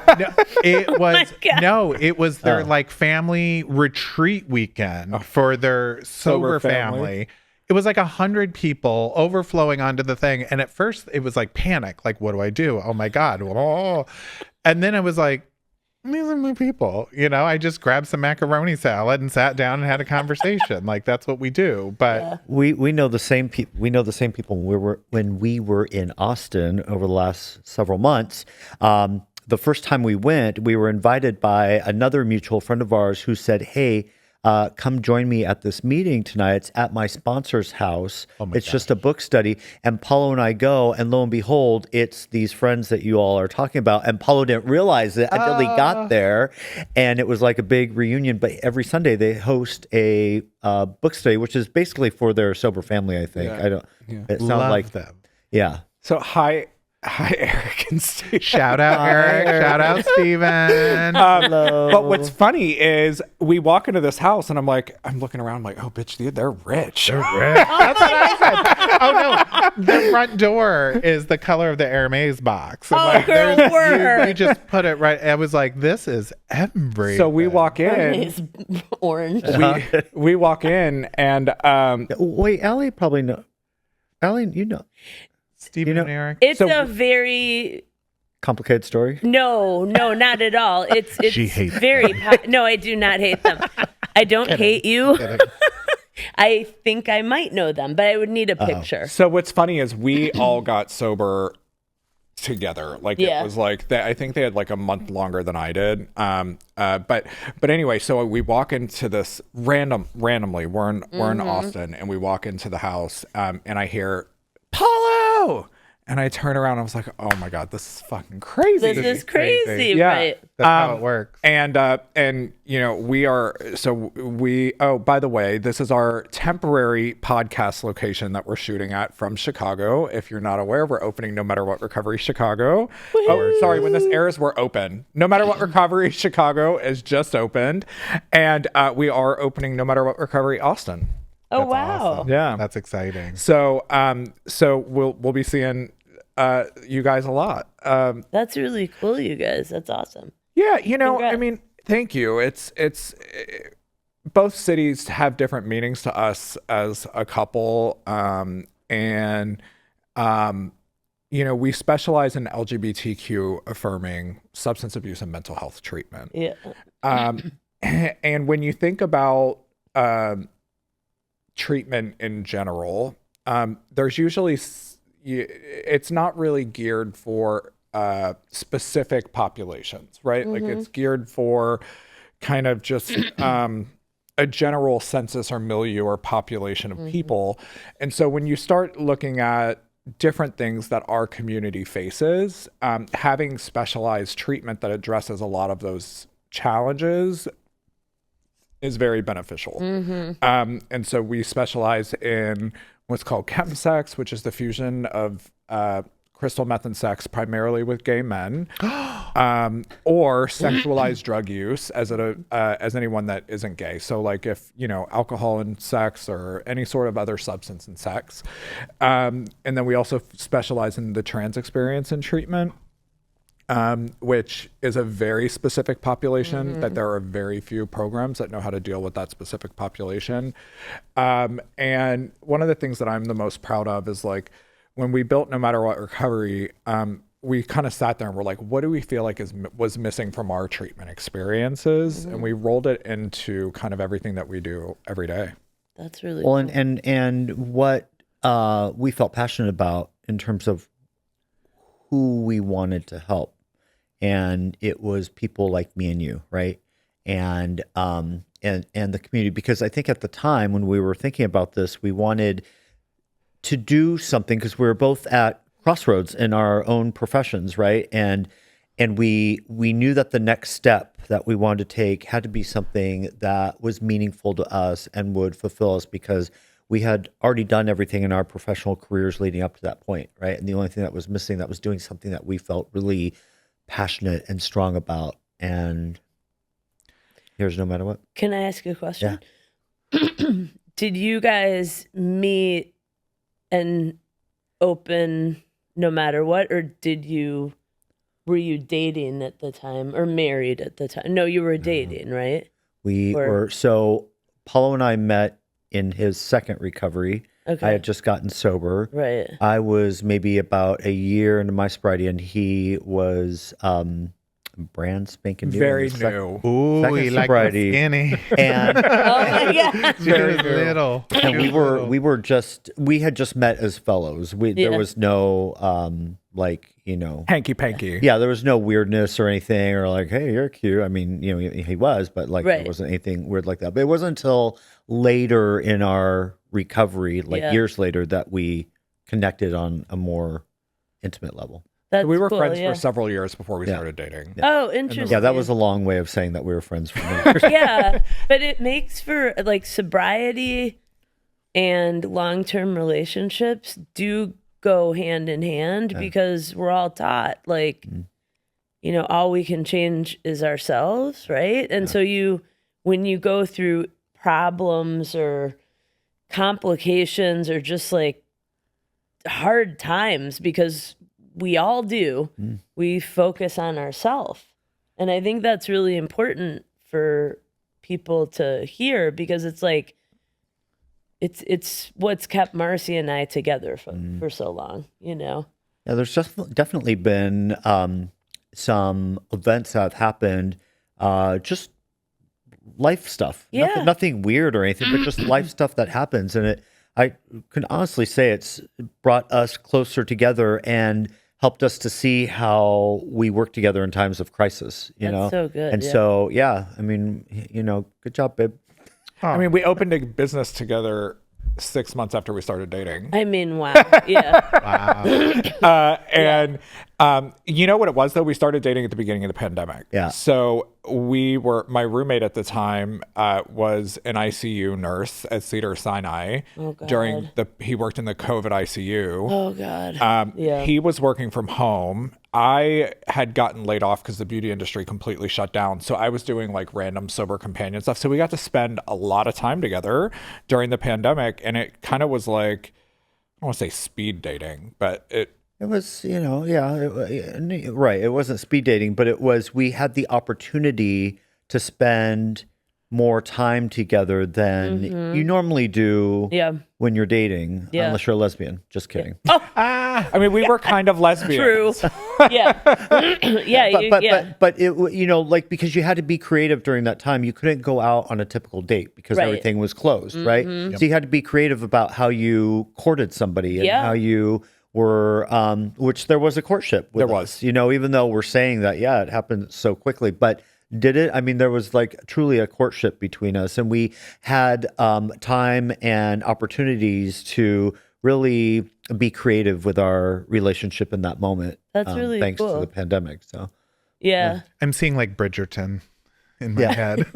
Speaker 2: It was their like family retreat weekend for their sober family. It was like 100 people overflowing onto the thing. And at first it was like panic. Like, what do I do? Oh my God. Oh. And then I was like, these are my people. I just grabbed some macaroni salad and sat down and had a conversation. Like that's what we do. But
Speaker 4: we know the same people. We know the same people when we were in Austin over the last several months. The first time we went, we were invited by another mutual friend of ours who said, hey, come join me at this meeting tonight. It's at my sponsor's house. It's just a book study. And Paulo and I go, and lo and behold, it's these friends that you all are talking about. And Paulo didn't realize it until he got there. And it was like a big reunion. But every Sunday they host a book study, which is basically for their sober family, I think.
Speaker 2: Yeah.
Speaker 4: It sounds like
Speaker 2: them.
Speaker 4: Yeah.
Speaker 1: So hi, Hi, Eric and Steve.
Speaker 2: Shout out Eric. Shout out Steven.
Speaker 4: Hello.
Speaker 1: But what's funny is we walk into this house and I'm looking around, I'm like, oh, bitch, they're rich.
Speaker 2: That's what I said. Oh no, the front door is the color of the Hermes box. And
Speaker 3: Oh, girl,
Speaker 2: there's-
Speaker 3: word.
Speaker 2: you just put it right. I was like, this is every.
Speaker 1: So we walk in.
Speaker 3: It's orange.
Speaker 1: We walk in and
Speaker 4: Wait, Allie probably know. Allie, you know.
Speaker 2: Steven and Eric.
Speaker 3: It's
Speaker 1: So-
Speaker 3: a very
Speaker 4: Complicated story.
Speaker 3: no, not at all. It's
Speaker 2: She hates
Speaker 3: very no, I do not hate them. I don't hate you. I think I might know them, but I would need a picture.
Speaker 1: so what's funny is we all got sober together. Like
Speaker 3: Yeah.
Speaker 1: it was like I think they had like a month longer than I did. But anyway, so we walk into this randomly. We're in Austin and we walk into the house and I hear Paulo. And I turn around and I was like, oh my God, this is fucking crazy.
Speaker 3: This is crazy,
Speaker 1: Yeah.
Speaker 3: right?
Speaker 2: That's how it works.
Speaker 1: And you know, by the way, this is our temporary podcast location that we're shooting at from Chicago. If you're not aware, we're opening No Matter What Recovery Chicago. Oh, sorry, when this airs, we're open. No Matter What Recovery Chicago is just opened. And we are opening No Matter What Recovery Austin.
Speaker 3: Oh
Speaker 2: That's
Speaker 3: wow.
Speaker 2: awesome.
Speaker 1: Yeah.
Speaker 2: That's exciting.
Speaker 1: So we'll be seeing you guys a lot.
Speaker 3: That's really cool, you guys. That's awesome.
Speaker 1: Yeah, you know,
Speaker 3: Congrats.
Speaker 1: I mean, thank you. It's both cities have different meanings to us as a couple, and you know, we specialize in LGBTQ affirming substance abuse and mental health treatment.
Speaker 3: Yeah.
Speaker 1: And when you think about treatment in general, there's usually it's not really geared for specific populations, right? Like it's geared for kind of just a general census or milieu or population of people. And so when you start looking at different things that our community faces, having specialized treatment that addresses a lot of those challenges is very beneficial. And so we specialize in what's called chemsex, which is the fusion of crystal meth and sex primarily with gay men, or sexualized drug use as anyone that isn't gay. So like if, you know, alcohol and sex or any sort of other substance and sex. And then we also specialize in the trans experience and treatment. Which is a very specific population that there are very few programs that know how to deal with that specific population. And one of the things that I'm the most proud of is like when we built No Matter What Recovery, we kind of sat there and we're like, what do we feel like was missing from our treatment experiences? And we rolled it into kind of everything that we do every day.
Speaker 3: That's really
Speaker 4: Well,
Speaker 3: cool.
Speaker 4: and what we felt passionate about in terms of who we wanted to help, and it was people like me and you, right? And the community, because I think at the time when we were thinking about this, we wanted to do something because we were both at crossroads in our own professions, right? And we knew that the next step that we wanted to take had to be something that was meaningful to us and would fulfill us, because we had already done everything in our professional careers leading up to that point, right? And the only thing that was missing, that was doing something that we felt really passionate and strong about. And here's No Matter What.
Speaker 3: Can I ask you a question? Did you guys meet and open No Matter What, or were you dating at the time or married at the time? No, you were dating, right?
Speaker 4: So Paulo and I met in his second recovery.
Speaker 3: Okay.
Speaker 4: I had just gotten sober.
Speaker 3: Right.
Speaker 4: I was maybe about a year into my sobriety, and he was brand spanking new.
Speaker 1: Very
Speaker 4: in his sec-
Speaker 1: new.
Speaker 2: Ooh,
Speaker 4: Second
Speaker 2: he liked
Speaker 4: sobriety.
Speaker 2: the skinny.
Speaker 4: And
Speaker 3: Oh my God.
Speaker 2: She was little.
Speaker 4: and we had just met as fellows.
Speaker 3: Yeah.
Speaker 4: There was no
Speaker 1: Hanky panky.
Speaker 4: yeah, there was no weirdness or anything, or like, hey, you're cute. I mean, you know, he was, but like
Speaker 3: Right.
Speaker 4: there wasn't anything weird like that. But it wasn't until later in our recovery, like
Speaker 3: Yeah.
Speaker 4: years later, that we connected on a more intimate level.
Speaker 3: That's
Speaker 1: We were
Speaker 3: cool,
Speaker 1: friends
Speaker 3: yeah.
Speaker 1: for several years before we
Speaker 4: Yeah.
Speaker 1: started dating.
Speaker 3: Oh, interesting.
Speaker 4: Yeah, that was a long way of saying that we were friends for many years.
Speaker 3: Yeah, but it makes for like sobriety and long-term relationships do go hand in hand because we're all taught like, you know, all we can change is ourselves, right? And so when you go through problems or complications or just like hard times, because we all do, we focus on ourselves. And I think that's really important for people to hear, because it's like, it's what's kept Marcy and I together for so long, you know?
Speaker 4: Yeah, there's just definitely been some events that have happened, just life stuff.
Speaker 3: Yeah.
Speaker 4: Nothing weird or anything, but just life stuff that happens. And I can honestly say it's brought us closer together and helped us to see how we work together in times of crisis, you know?
Speaker 3: That's so good,
Speaker 4: And
Speaker 3: yeah.
Speaker 4: so, yeah, I mean, you know, good job, babe.
Speaker 1: I mean, we opened a business together 6 months after we started dating.
Speaker 3: I mean, wow. Yeah.
Speaker 1: And you know what it was, though? We started dating at the beginning of the pandemic.
Speaker 4: Yeah.
Speaker 1: So my roommate at the time was an ICU nurse at Cedars-Sinai.
Speaker 3: Oh, God.
Speaker 1: He worked in the COVID ICU.
Speaker 3: Oh, God. Yeah.
Speaker 1: He was working from home. I had gotten laid off because the beauty industry completely shut down. So I was doing like random sober companion stuff. So we got to spend a lot of time together during the pandemic. And it kind of was like, I don't want to say speed dating, but it
Speaker 4: was, you know, right. It wasn't speed dating, but it was, we had the opportunity to spend more time together than you normally do when you're dating, unless you're a lesbian. Just kidding.
Speaker 1: I mean, we were kind of lesbians.
Speaker 3: True. Yeah. Yeah.
Speaker 4: But it, you know, like, because you had to be creative during that time. You couldn't go out on a typical date because everything was closed, right? So you had to be creative about how you courted somebody and how you were, which there was a courtship with us, you know, even though we're saying that, it happened so quickly, but did it? I mean, there was like truly a courtship between us, and we had time and opportunities to really be creative with our relationship in that moment.
Speaker 3: That's really
Speaker 4: thanks
Speaker 3: cool.
Speaker 4: to the pandemic. So
Speaker 3: yeah.
Speaker 2: I'm seeing like Bridgerton in my head.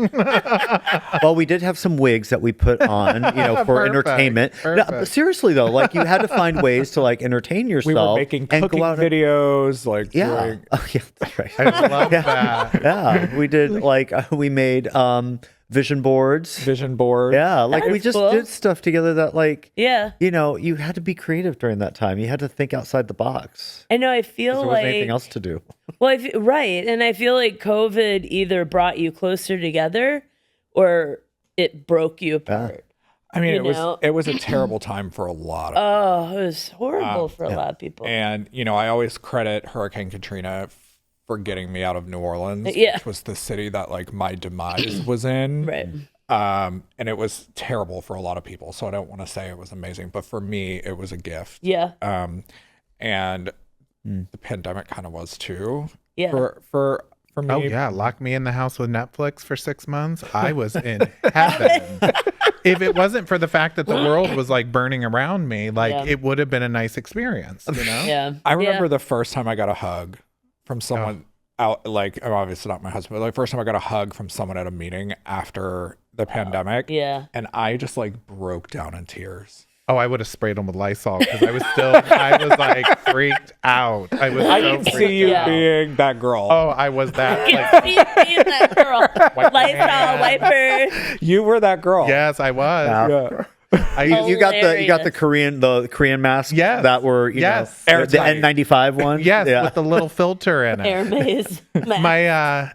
Speaker 4: Well, we did have some wigs that we put on, you know, for entertainment. No, seriously though, like you had to find ways to like entertain yourself.
Speaker 1: We were making cooking videos, like doing...
Speaker 4: Oh yeah, that's right.
Speaker 2: I love that.
Speaker 4: Yeah, we did like we made vision boards. Yeah, like we just did stuff together that like you know, you had to be creative during that time. You had to think outside the box.
Speaker 3: I know. I feel
Speaker 4: there
Speaker 3: like
Speaker 4: wasn't anything else to do.
Speaker 3: Well, right, and I feel like COVID either brought you closer together or it broke you apart.
Speaker 1: I mean, it was a terrible time for a lot of people.
Speaker 3: Oh, it was horrible for a lot of people.
Speaker 1: And you know, I always credit Hurricane Katrina for getting me out of New Orleans, which was the city that like my demise was in.
Speaker 3: Right.
Speaker 1: And it was terrible for a lot of people. So I don't want to say it was amazing, but for me, it was a gift.
Speaker 3: Yeah.
Speaker 1: And the pandemic kind of was too.
Speaker 3: Yeah.
Speaker 1: For me.
Speaker 2: Oh yeah, lock me in the house with Netflix for 6 months. I was in heaven. If it wasn't for the fact that the world was like burning around me, like it would have been a nice experience, you know?
Speaker 3: Yeah.
Speaker 1: I remember the first time I got a hug from someone out, like obviously not my husband, but like first time I got a hug from someone at a meeting after the pandemic.
Speaker 3: Yeah.
Speaker 1: And I just like broke down in tears.
Speaker 2: Oh, I would have sprayed them with Lysol because I was like freaked out. I
Speaker 1: can see you being that girl.
Speaker 2: Oh, I was that.
Speaker 3: Being that girl. Lysol wiper.
Speaker 1: You were that girl.
Speaker 2: Yes, I was.
Speaker 4: Yeah. You got the Korean masks that were you know, the N95 one.
Speaker 2: Yes, with the little filter in it.
Speaker 3: Airmaze.
Speaker 2: My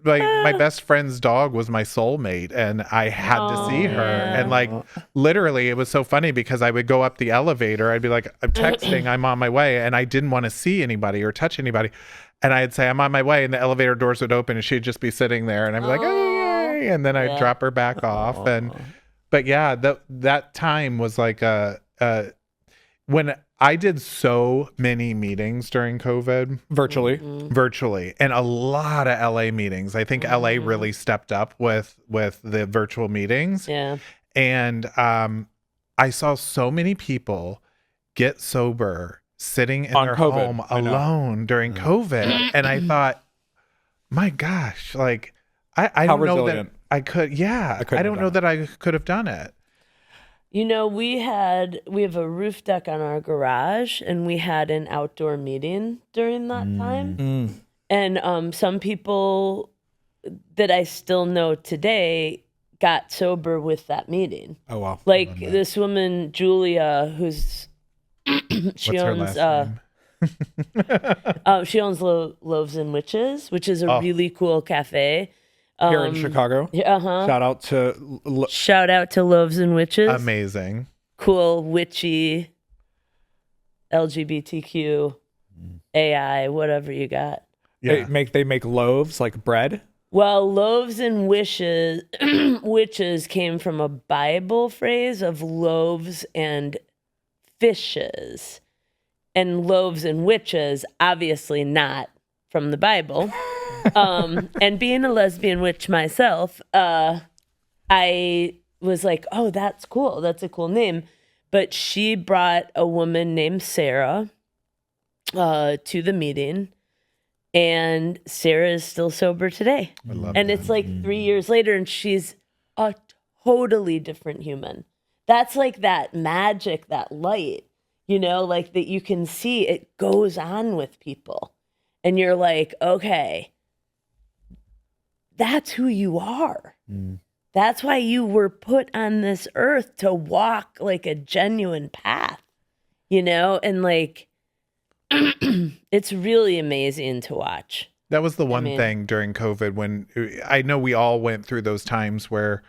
Speaker 2: my best friend's dog was my soulmate, and I had to see her. And like literally, it was so funny because I would go up the elevator. I'd be like, I'm texting, I'm on my way, and I didn't want to see anybody or touch anybody. And I'd say, I'm on my way, and the elevator doors would open, and she'd just be sitting there, and I'd be like, hey, and then I'd drop her back off, and. But yeah, that time was like when I did so many meetings during COVID. Virtually, and a lot of LA meetings. I think LA really stepped up with the virtual meetings.
Speaker 3: Yeah.
Speaker 2: And I saw so many people get sober sitting in their home alone during COVID. And I thought, my gosh, like I don't know that I could, I don't know that I could have done it.
Speaker 3: You know, we have a roof deck on our garage, and we had an outdoor meeting during that time. And some people that I still know today got sober with that meeting.
Speaker 1: Oh, wow.
Speaker 3: Like this woman, Julia, who's she
Speaker 2: What's her
Speaker 3: owns
Speaker 2: last name?
Speaker 3: she owns Loaves and Witches, which is a really cool cafe.
Speaker 1: Here in Chicago.
Speaker 3: Uh-huh.
Speaker 1: Shout out to
Speaker 3: Shout out to Loaves and Witches.
Speaker 2: Amazing.
Speaker 3: Cool, witchy, LGBTQ, AI, whatever you got.
Speaker 2: Yeah.
Speaker 1: They make loaves like bread.
Speaker 3: Well, loaves and wishes, witches came from a Bible phrase of loaves and fishes. And loaves and witches, obviously not from the Bible. And being a lesbian witch myself, I was like, oh, that's cool. That's a cool name. But she brought a woman named Sarah to the meeting. And Sarah is still sober today.
Speaker 2: I love
Speaker 3: And
Speaker 2: that.
Speaker 3: it's like 3 years later, and she's a totally different human. That's like that magic, that light, you know, like that you can see it goes on with people. And you're like, okay, that's who you are. That's why you were put on this earth, to walk like a genuine path, you know? And like, it's really amazing to watch.
Speaker 2: That was the one thing during COVID when I know we all went through those times where,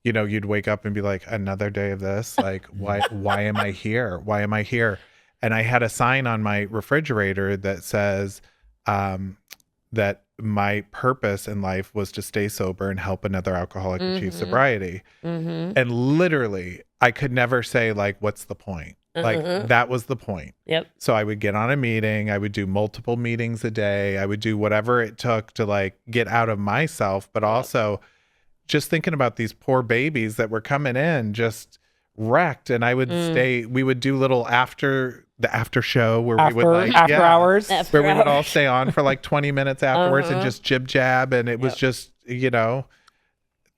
Speaker 2: you know, you'd wake up and be like, another day of this. Like, why am I here? Why am I here? And I had a sign on my refrigerator that says that my purpose in life was to stay sober and help another alcoholic achieve sobriety. And literally, I could never say, like, what's the point? Like, that was the point.
Speaker 3: Yep.
Speaker 2: So I would get on a meeting. I would do multiple meetings a day. I would do whatever it took to like get out of myself, but also just thinking about these poor babies that were coming in just wrecked. And I would stay, we would do little after show where we would like,
Speaker 1: after hours.
Speaker 3: After
Speaker 2: where we would all
Speaker 3: hours.
Speaker 2: stay on for like 20 minutes afterwards and just jib jab. And it was just, you know,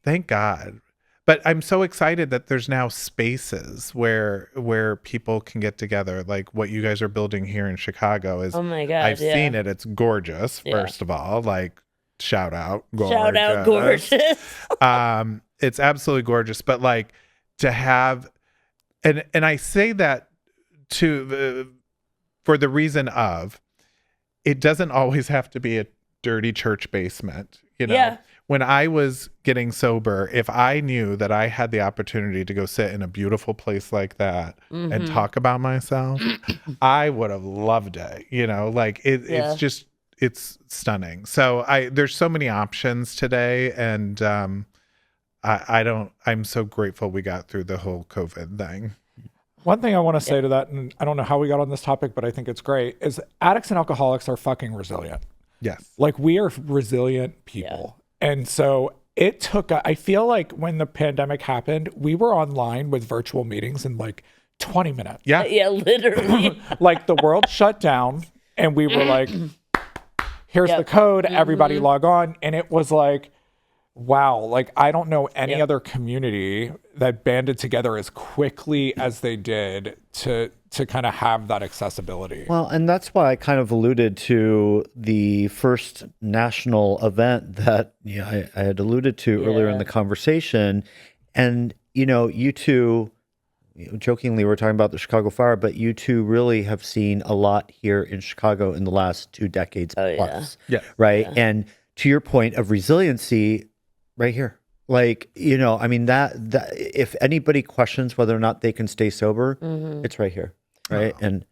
Speaker 2: thank God. But I'm so excited that there's now spaces where people can get together. Like what you guys are building here in Chicago is,
Speaker 3: Oh my God.
Speaker 2: I've seen it. It's gorgeous. First of all, like shout out, gorgeous.
Speaker 3: Shout out, gorgeous.
Speaker 2: It's absolutely gorgeous. But like to have, and I say that for the reason of, it doesn't always have to be a dirty church basement. You know,
Speaker 3: Yeah.
Speaker 2: when I was getting sober, if I knew that I had the opportunity to go sit in a beautiful place like that and talk about myself, I would have loved it. You know, like it's just, it's stunning. So there's so many options today. And I'm so grateful we got through the whole COVID thing.
Speaker 1: One thing I want to say to that, and I don't know how we got on this topic, but I think it's great, is addicts and alcoholics are fucking resilient.
Speaker 2: Yes.
Speaker 1: Like we are resilient people. And so it took, I feel like when the pandemic happened, we were online with virtual meetings in like 20 minutes.
Speaker 2: Yeah.
Speaker 3: Yeah, literally.
Speaker 1: Like the world shut down and we were like, here's the code, everybody log on. And it was like, wow, like I don't know any other community that banded together as quickly as they did to kind of have that accessibility.
Speaker 4: Well, and that's why I kind of alluded to the first national event that I had alluded to earlier in the conversation. And, you know, you two, jokingly, we're talking about the Chicago Fire, but you two really have seen a lot here in Chicago in the last 2 decades plus.
Speaker 2: Yeah.
Speaker 4: Right. Yeah. And to your point of resiliency, right here. Like, you know, I mean, that if anybody questions whether or not they can stay sober, it's right here. Right. And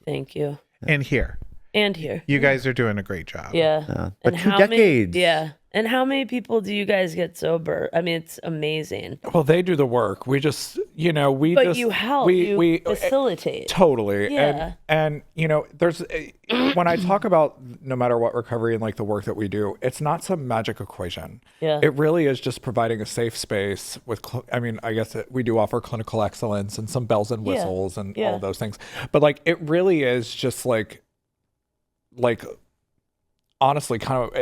Speaker 3: Thank you.
Speaker 2: And here.
Speaker 3: And here.
Speaker 2: You guys are doing a great job.
Speaker 3: Yeah.
Speaker 4: but
Speaker 3: And
Speaker 4: 2
Speaker 3: how
Speaker 4: decades.
Speaker 3: Many, and how many people do you guys get sober? I mean, it's amazing.
Speaker 1: Well, they do the work. We just, you know,
Speaker 3: But you help. You facilitate.
Speaker 1: Totally.
Speaker 3: Yeah.
Speaker 1: And you know, there's when I talk about no matter what recovery and like the work that we do, it's not some magic equation.
Speaker 3: Yeah.
Speaker 1: It really is just providing a safe space with, I mean, I guess we do offer clinical excellence and some bells and whistles and all of those things. But like, it really is just like honestly, kind of,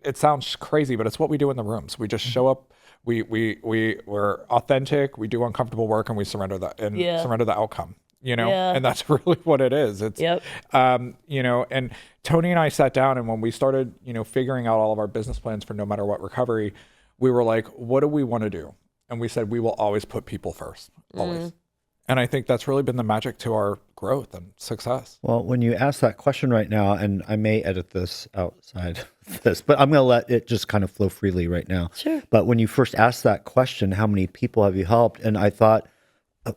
Speaker 1: it sounds crazy, but it's what we do in the rooms. We just show up we're authentic, we do uncomfortable work, and we surrender surrender the outcome,
Speaker 3: Yeah.
Speaker 1: and that's really what it is. It's,
Speaker 3: Yep.
Speaker 1: And Tony and I sat down, and when we started, figuring out all of our business plans for No Matter What Recovery, we were like, what do we want to do? And we said, we will always put people first, always. And I think that's really been the magic to our growth and success.
Speaker 4: Well, when you ask that question right now, and I may edit this outside of this, but I'm going to let it just kind of flow freely right now.
Speaker 3: Sure.
Speaker 4: But when you first asked that question, how many people have you helped? And I thought, I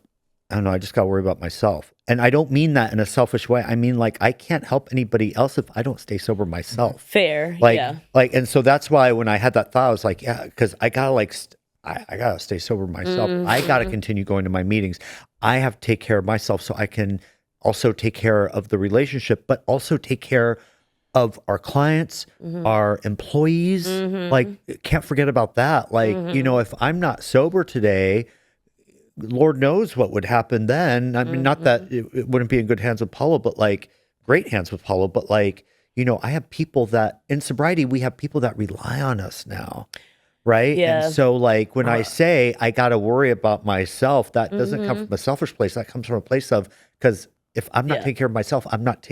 Speaker 4: don't know, I just got to worry about myself. And I don't mean that in a selfish way. I mean, like, I can't help anybody else if I don't stay sober myself.
Speaker 3: Fair.
Speaker 4: Like,
Speaker 3: yeah.
Speaker 4: and so that's why when I had that thought, I was like, yeah, because I got to I got to stay sober myself. I got to continue going to my meetings. I have to take care of myself so I can also take care of the relationship, but also take care of our clients, our employees. Like, can't forget about that. Like, if I'm not sober today, Lord knows what would happen then. I mean, not that it wouldn't be in good hands with Paulo, but like great hands with Paulo. But like, I have people that in sobriety, we have people that rely on us now. Right.
Speaker 3: Yeah.
Speaker 4: And so like when I say I got to worry about myself, that doesn't come from a selfish place. That comes from a place of, because if I'm not taking care of myself, I'm not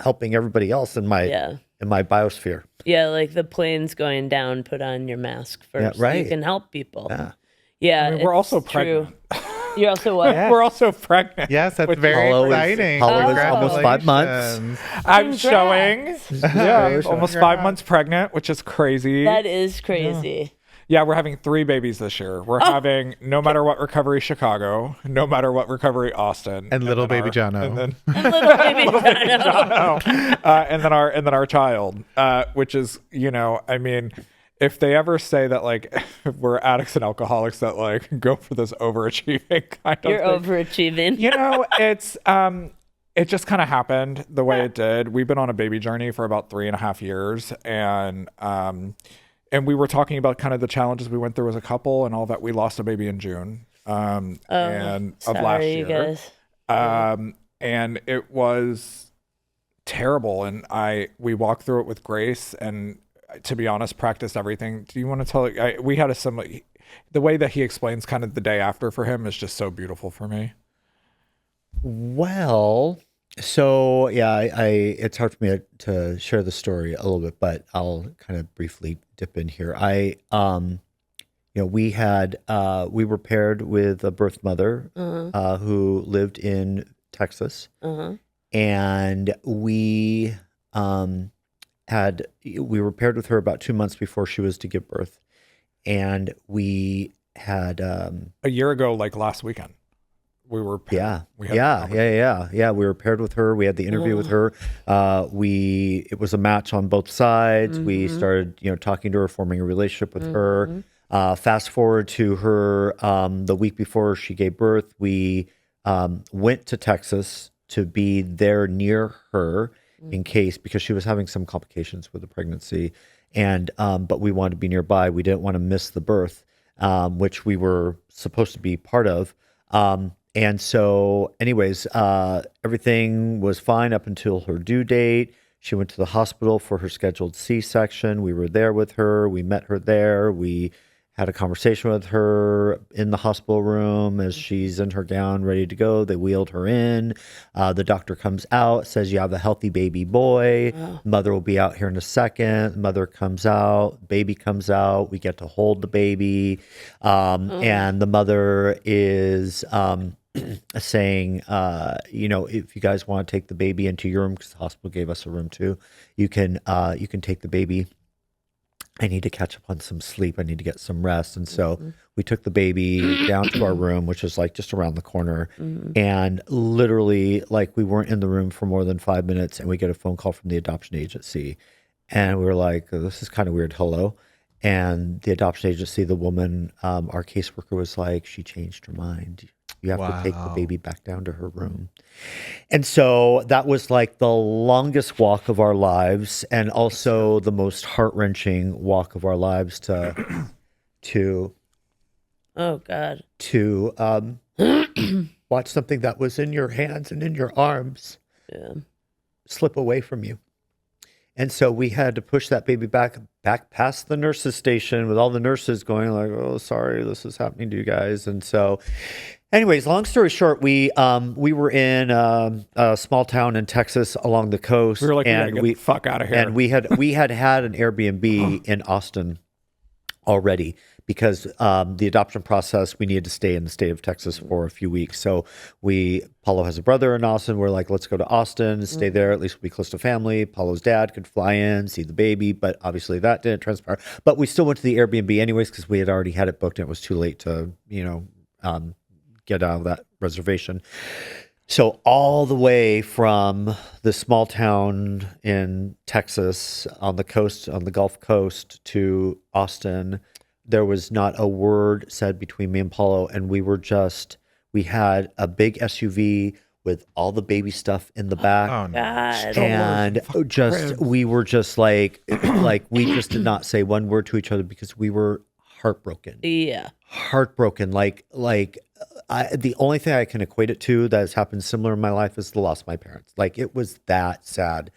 Speaker 4: helping everybody else in my biosphere.
Speaker 3: Yeah. Like the plane's going down, put on your mask first.
Speaker 4: Yeah, right.
Speaker 3: So you can help people.
Speaker 4: Yeah.
Speaker 3: Yeah.
Speaker 1: I mean, we're also
Speaker 3: true.
Speaker 1: pregnant.
Speaker 3: You're also what?
Speaker 2: Yeah.
Speaker 1: We're also pregnant.
Speaker 2: Yes, that's very
Speaker 4: Paulo is-
Speaker 2: exciting.
Speaker 4: Paulo is almost 5 months.
Speaker 2: Congratulations.
Speaker 1: I'm showing. Yeah, almost 5
Speaker 2: Congrats.
Speaker 1: months pregnant, which is crazy.
Speaker 3: That is crazy.
Speaker 1: Yeah, we're having 3 babies this year. We're having No Matter What Recovery Chicago, No Matter What Recovery Austin,
Speaker 2: And little
Speaker 1: then
Speaker 2: baby Jono.
Speaker 1: and then
Speaker 3: Little baby Jono.
Speaker 1: and then our child, which is, I mean, if they ever say that like we're addicts and alcoholics that like go for this overachieving kind
Speaker 3: You're
Speaker 1: of thing,
Speaker 3: overachieving.
Speaker 1: it's it just kind of happened the way it did. We've been on a baby journey for about 3.5 years, and we were talking about kind of the challenges we went through as a couple and all that. We lost a baby in June of last
Speaker 3: You
Speaker 1: year.
Speaker 3: guys.
Speaker 1: And it was terrible. And we walked through it with grace and, to be honest, practiced everything. Do you want to tell, we had a similar, the way that he explains kind of the day after for him is just so beautiful for me.
Speaker 4: Well, so yeah, it's hard for me to share the story a little bit, but I'll kind of briefly dip in here. We were paired with a birth mother who lived in Texas, and we were paired with her about 2 months before she was to give birth, and we had
Speaker 1: A year ago, like last weekend, we were paired.
Speaker 4: We were paired with her. We had the interview with her. It was a match on both sides. We started, talking to her, forming a relationship with her. Fast forward to her the week before she gave birth, we went to Texas to be there near her in case, because she was having some complications with the pregnancy, and but we wanted to be nearby. We didn't want to miss the birth, which we were supposed to be part of. And so anyways, everything was fine up until her due date. She went to the hospital for her scheduled C-section. We were there with her. We met her there. We had a conversation with her in the hospital room as she's in her gown, ready to go. They wheeled her in. The doctor comes out, says, you have a healthy baby boy. Mother will be out here in a second. Mother comes out. Baby comes out. We get to hold the baby. And the mother is saying, if you guys want to take the baby into your room, because the hospital gave us a room too, you can take the baby. I need to catch up on some sleep. I need to get some rest. And so we took the baby down to our room, which was like just around the corner. And literally, like, we weren't in the room for more than 5 minutes, and we get a phone call from the adoption agency. And we were like, oh, this is kind of weird. Hello. And the adoption agency, the woman, our caseworker, was like, she changed her mind. You have to take the baby back down to her room. And so that was like the longest walk of our lives, and also the most heart-wrenching walk of our lives to
Speaker 3: Oh God.
Speaker 4: to watch something that was in your hands and in your arms slip away from you. And so we had to push that baby back past the nurses station with all the nurses going like, oh, sorry, this is happening to you guys. And so anyways, long story short, we were in a small town in Texas along the coast.
Speaker 1: We were like,
Speaker 4: and
Speaker 1: get the fuck out of here.
Speaker 4: And we had an Airbnb in Austin already because the adoption process, we needed to stay in the state of Texas for a few weeks. So Paulo has a brother in Austin. We're like, let's go to Austin, stay there. At least we'll be close to family. Paulo's dad could fly in, see the baby, but obviously that didn't transpire. But we still went to the Airbnb anyways because we had already had it booked and it was too late to, get out of that reservation. So all the way from the small town in Texas on the coast, on the Gulf Coast to Austin, there was not a word said between me and Paulo. And we had a big SUV with all the baby stuff in the back.
Speaker 2: Oh, no.
Speaker 3: God.
Speaker 4: And we were just like we just did not say one word to each other because we were heartbroken.
Speaker 3: Yeah.
Speaker 4: Heartbroken. The only thing I can equate it to that has happened similar in my life is the loss of my parents. Like, it was that sad.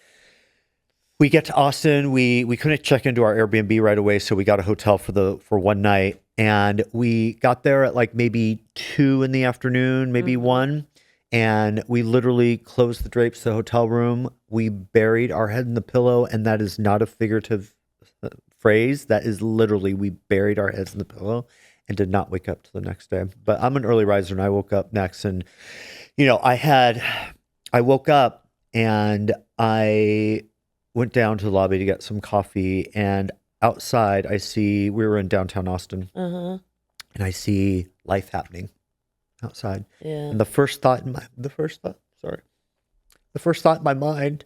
Speaker 4: We get to Austin. We couldn't check into our Airbnb right away, so we got a hotel for one night. And we got there at like maybe 2 in the afternoon, maybe 1. And we literally closed the drapes of the hotel room. We buried our head in the pillow, and that is not a figurative phrase. That is literally, we buried our heads in the pillow and did not wake up till the next day. But I'm an early riser, and I woke up next, and I woke up and I went down to the lobby to get some coffee, and outside we were in downtown Austin, and I see life happening outside.
Speaker 3: Yeah.
Speaker 4: And the first thought in my mind,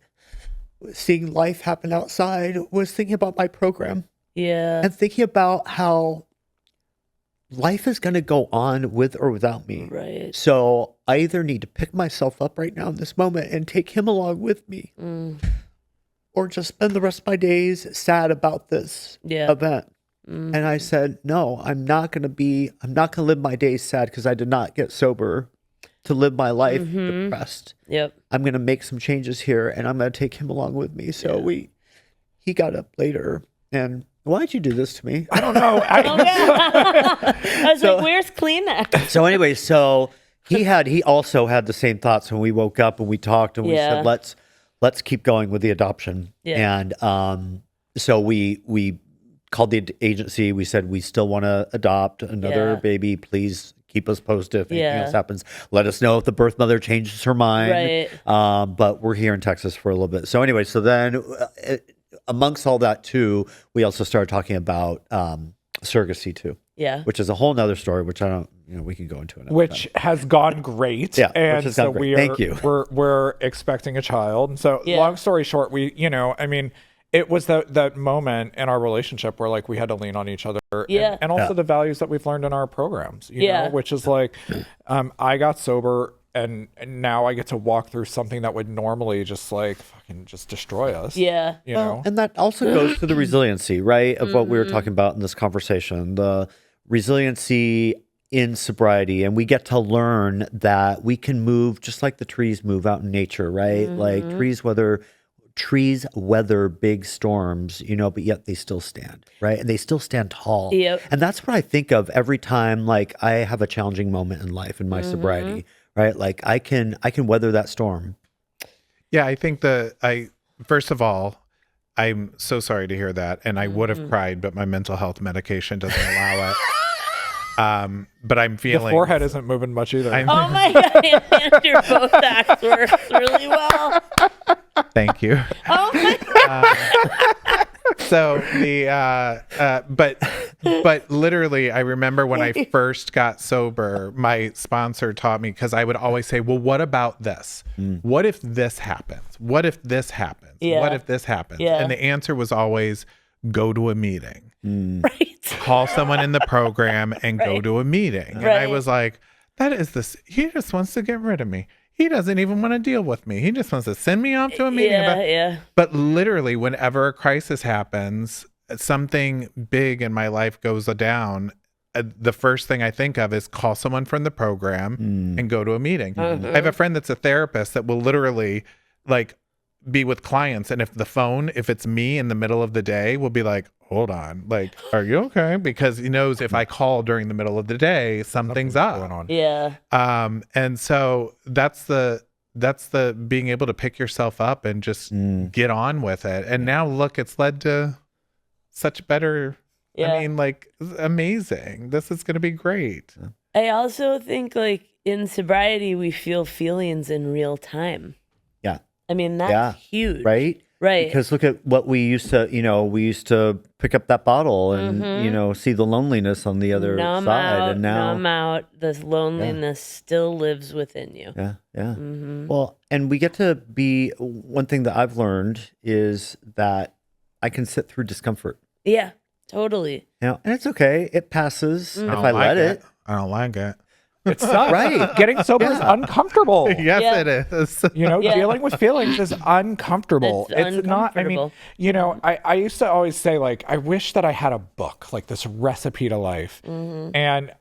Speaker 4: seeing life happen outside, was thinking about my program.
Speaker 3: Yeah.
Speaker 4: And thinking about how life is going to go on with or without me.
Speaker 3: Right.
Speaker 4: So I either need to pick myself up right now in this moment and take him along with me, or just spend the rest of my days sad about this event. And I said, no, I'm not going to live my days sad because I did not get sober to live my life depressed.
Speaker 3: Yep.
Speaker 4: I'm going to make some changes here, and I'm going to take him along with me. So he got up later, and why'd you do this to me?
Speaker 1: I don't know.
Speaker 3: I was like, where's Kleenex?
Speaker 4: So anyway, he also had the same thoughts when we woke up and we talked, and we said, let's keep going with the adoption.
Speaker 3: Yeah.
Speaker 4: And so we called the agency. We said, we still want to adopt another baby. Please keep us posted if anything else happens. Let us know if the birth mother changes her mind.
Speaker 3: Right.
Speaker 4: But we're here in Texas for a little bit. So anyway, so then amongst all that too, we also started talking about surrogacy too.
Speaker 3: Yeah.
Speaker 4: Which is a whole nother story, which I don't, we can go into it.
Speaker 1: Which has gone great.
Speaker 4: Yeah.
Speaker 1: And
Speaker 4: which has
Speaker 1: so
Speaker 4: gone great. Thank you.
Speaker 1: We're expecting a child. So long story short, it was that moment in our relationship where like we had to lean on each other and also the values that we've learned in our programs, you know, which is like, I got sober and now I get to walk through something that would normally just like fucking just destroy us.
Speaker 3: Yeah.
Speaker 1: You know?
Speaker 4: And that also goes to the resiliency, right? Of what we were talking about in this conversation, the resiliency in sobriety. And we get to learn that we can move just like the trees move out in nature, right? Like trees weather big storms, but yet they still stand, right? And they still stand tall.
Speaker 3: Yep.
Speaker 4: And that's what I think of every time like I have a challenging moment in life in my sobriety, right? Like I can weather that storm.
Speaker 2: Yeah, I think first of all, I'm so sorry to hear that. And I would have cried, but my mental health medication doesn't allow it. But I'm feeling
Speaker 1: the forehead isn't moving much either.
Speaker 3: Oh my God, and your Botox works really well.
Speaker 2: Thank you.
Speaker 3: Oh my God.
Speaker 2: So but literally, I remember when I first got sober, my sponsor taught me, because I would always say, well, what about this? What if this happens? What if this happens?
Speaker 3: Yeah.
Speaker 2: What if this happens?
Speaker 3: Yeah.
Speaker 2: And the answer was always go to a meeting.
Speaker 3: Right.
Speaker 2: Call someone in the program and go to a meeting. And I was like, he just wants to get rid of me. He doesn't even want to deal with me. He just wants to send me off to a meeting. But literally, whenever a crisis happens, something big in my life goes down, the first thing I think of is call someone from the program and go to a meeting. I have a friend that's a therapist that will literally like be with clients, and if it's me in the middle of the day, we'll be like, hold on, like, are you okay? Because he knows if I call during the middle of the day, something's up
Speaker 1: going on.
Speaker 3: Yeah.
Speaker 2: And so that's the being able to pick yourself up and just get on with it. And now look, it's led to such better, I mean, like, amazing. This is going to be great.
Speaker 3: I also think, like, in sobriety, we feel feelings in real time.
Speaker 4: Yeah.
Speaker 3: I mean, that's huge.
Speaker 4: Right?
Speaker 3: Right.
Speaker 4: Because look at what we used to pick up that bottle and, see the loneliness on the other
Speaker 3: numb
Speaker 4: side.
Speaker 3: out,
Speaker 4: And now,
Speaker 3: numb out. The loneliness still lives within you.
Speaker 4: yeah. Well, and we get to be, one thing that I've learned is that I can sit through discomfort.
Speaker 3: Yeah, totally.
Speaker 4: And it's okay. It passes if
Speaker 2: don't
Speaker 4: I
Speaker 2: like
Speaker 4: let it.
Speaker 2: I don't like it.
Speaker 1: It sucks.
Speaker 4: Right.
Speaker 1: Getting sober is uncomfortable.
Speaker 2: Yes,
Speaker 3: Yeah.
Speaker 2: it is.
Speaker 1: Dealing with feelings is uncomfortable.
Speaker 3: It's
Speaker 1: not, I mean,
Speaker 3: uncomfortable.
Speaker 1: I used to always say, like, I wish that I had a book, like this recipe to life. And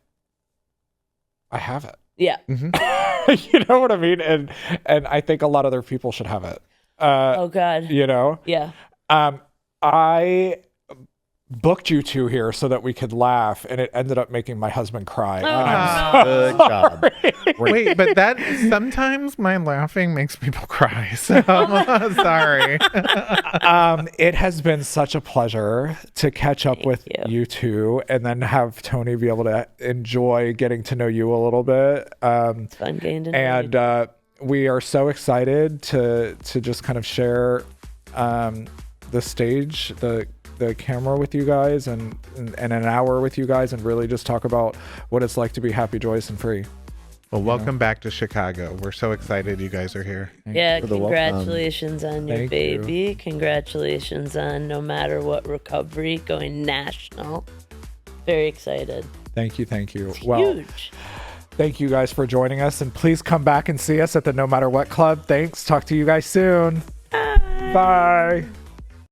Speaker 1: I have it.
Speaker 3: Yeah.
Speaker 1: You know what I mean? And I think a lot of other people should have it.
Speaker 3: Oh, God. Yeah.
Speaker 1: I booked you two here so that we could laugh, and it ended up making my husband cry. And I'm
Speaker 4: Good job.
Speaker 2: Wait, but that sometimes my laughing makes people cry. So sorry.
Speaker 1: It has been such a pleasure to catch up with you two, and then have Tony be able to enjoy getting to know you a little bit.
Speaker 3: Fun gained
Speaker 1: And we are so excited to just kind of share the stage, the camera with you guys, and an hour with you guys, and really just talk about what it's like to be happy, joyous, and free.
Speaker 2: Well, welcome back to Chicago. We're so excited you guys are here.
Speaker 3: Yeah,
Speaker 4: for the
Speaker 3: congratulations on your
Speaker 1: Thank
Speaker 3: baby.
Speaker 1: you.
Speaker 3: Congratulations on No Matter What recovery, going national. Very excited.
Speaker 1: Thank you.
Speaker 3: Huge.
Speaker 1: Thank you guys for joining us, and please come back and see us at the No Matter What Club. Thanks. Talk to you guys soon. Bye.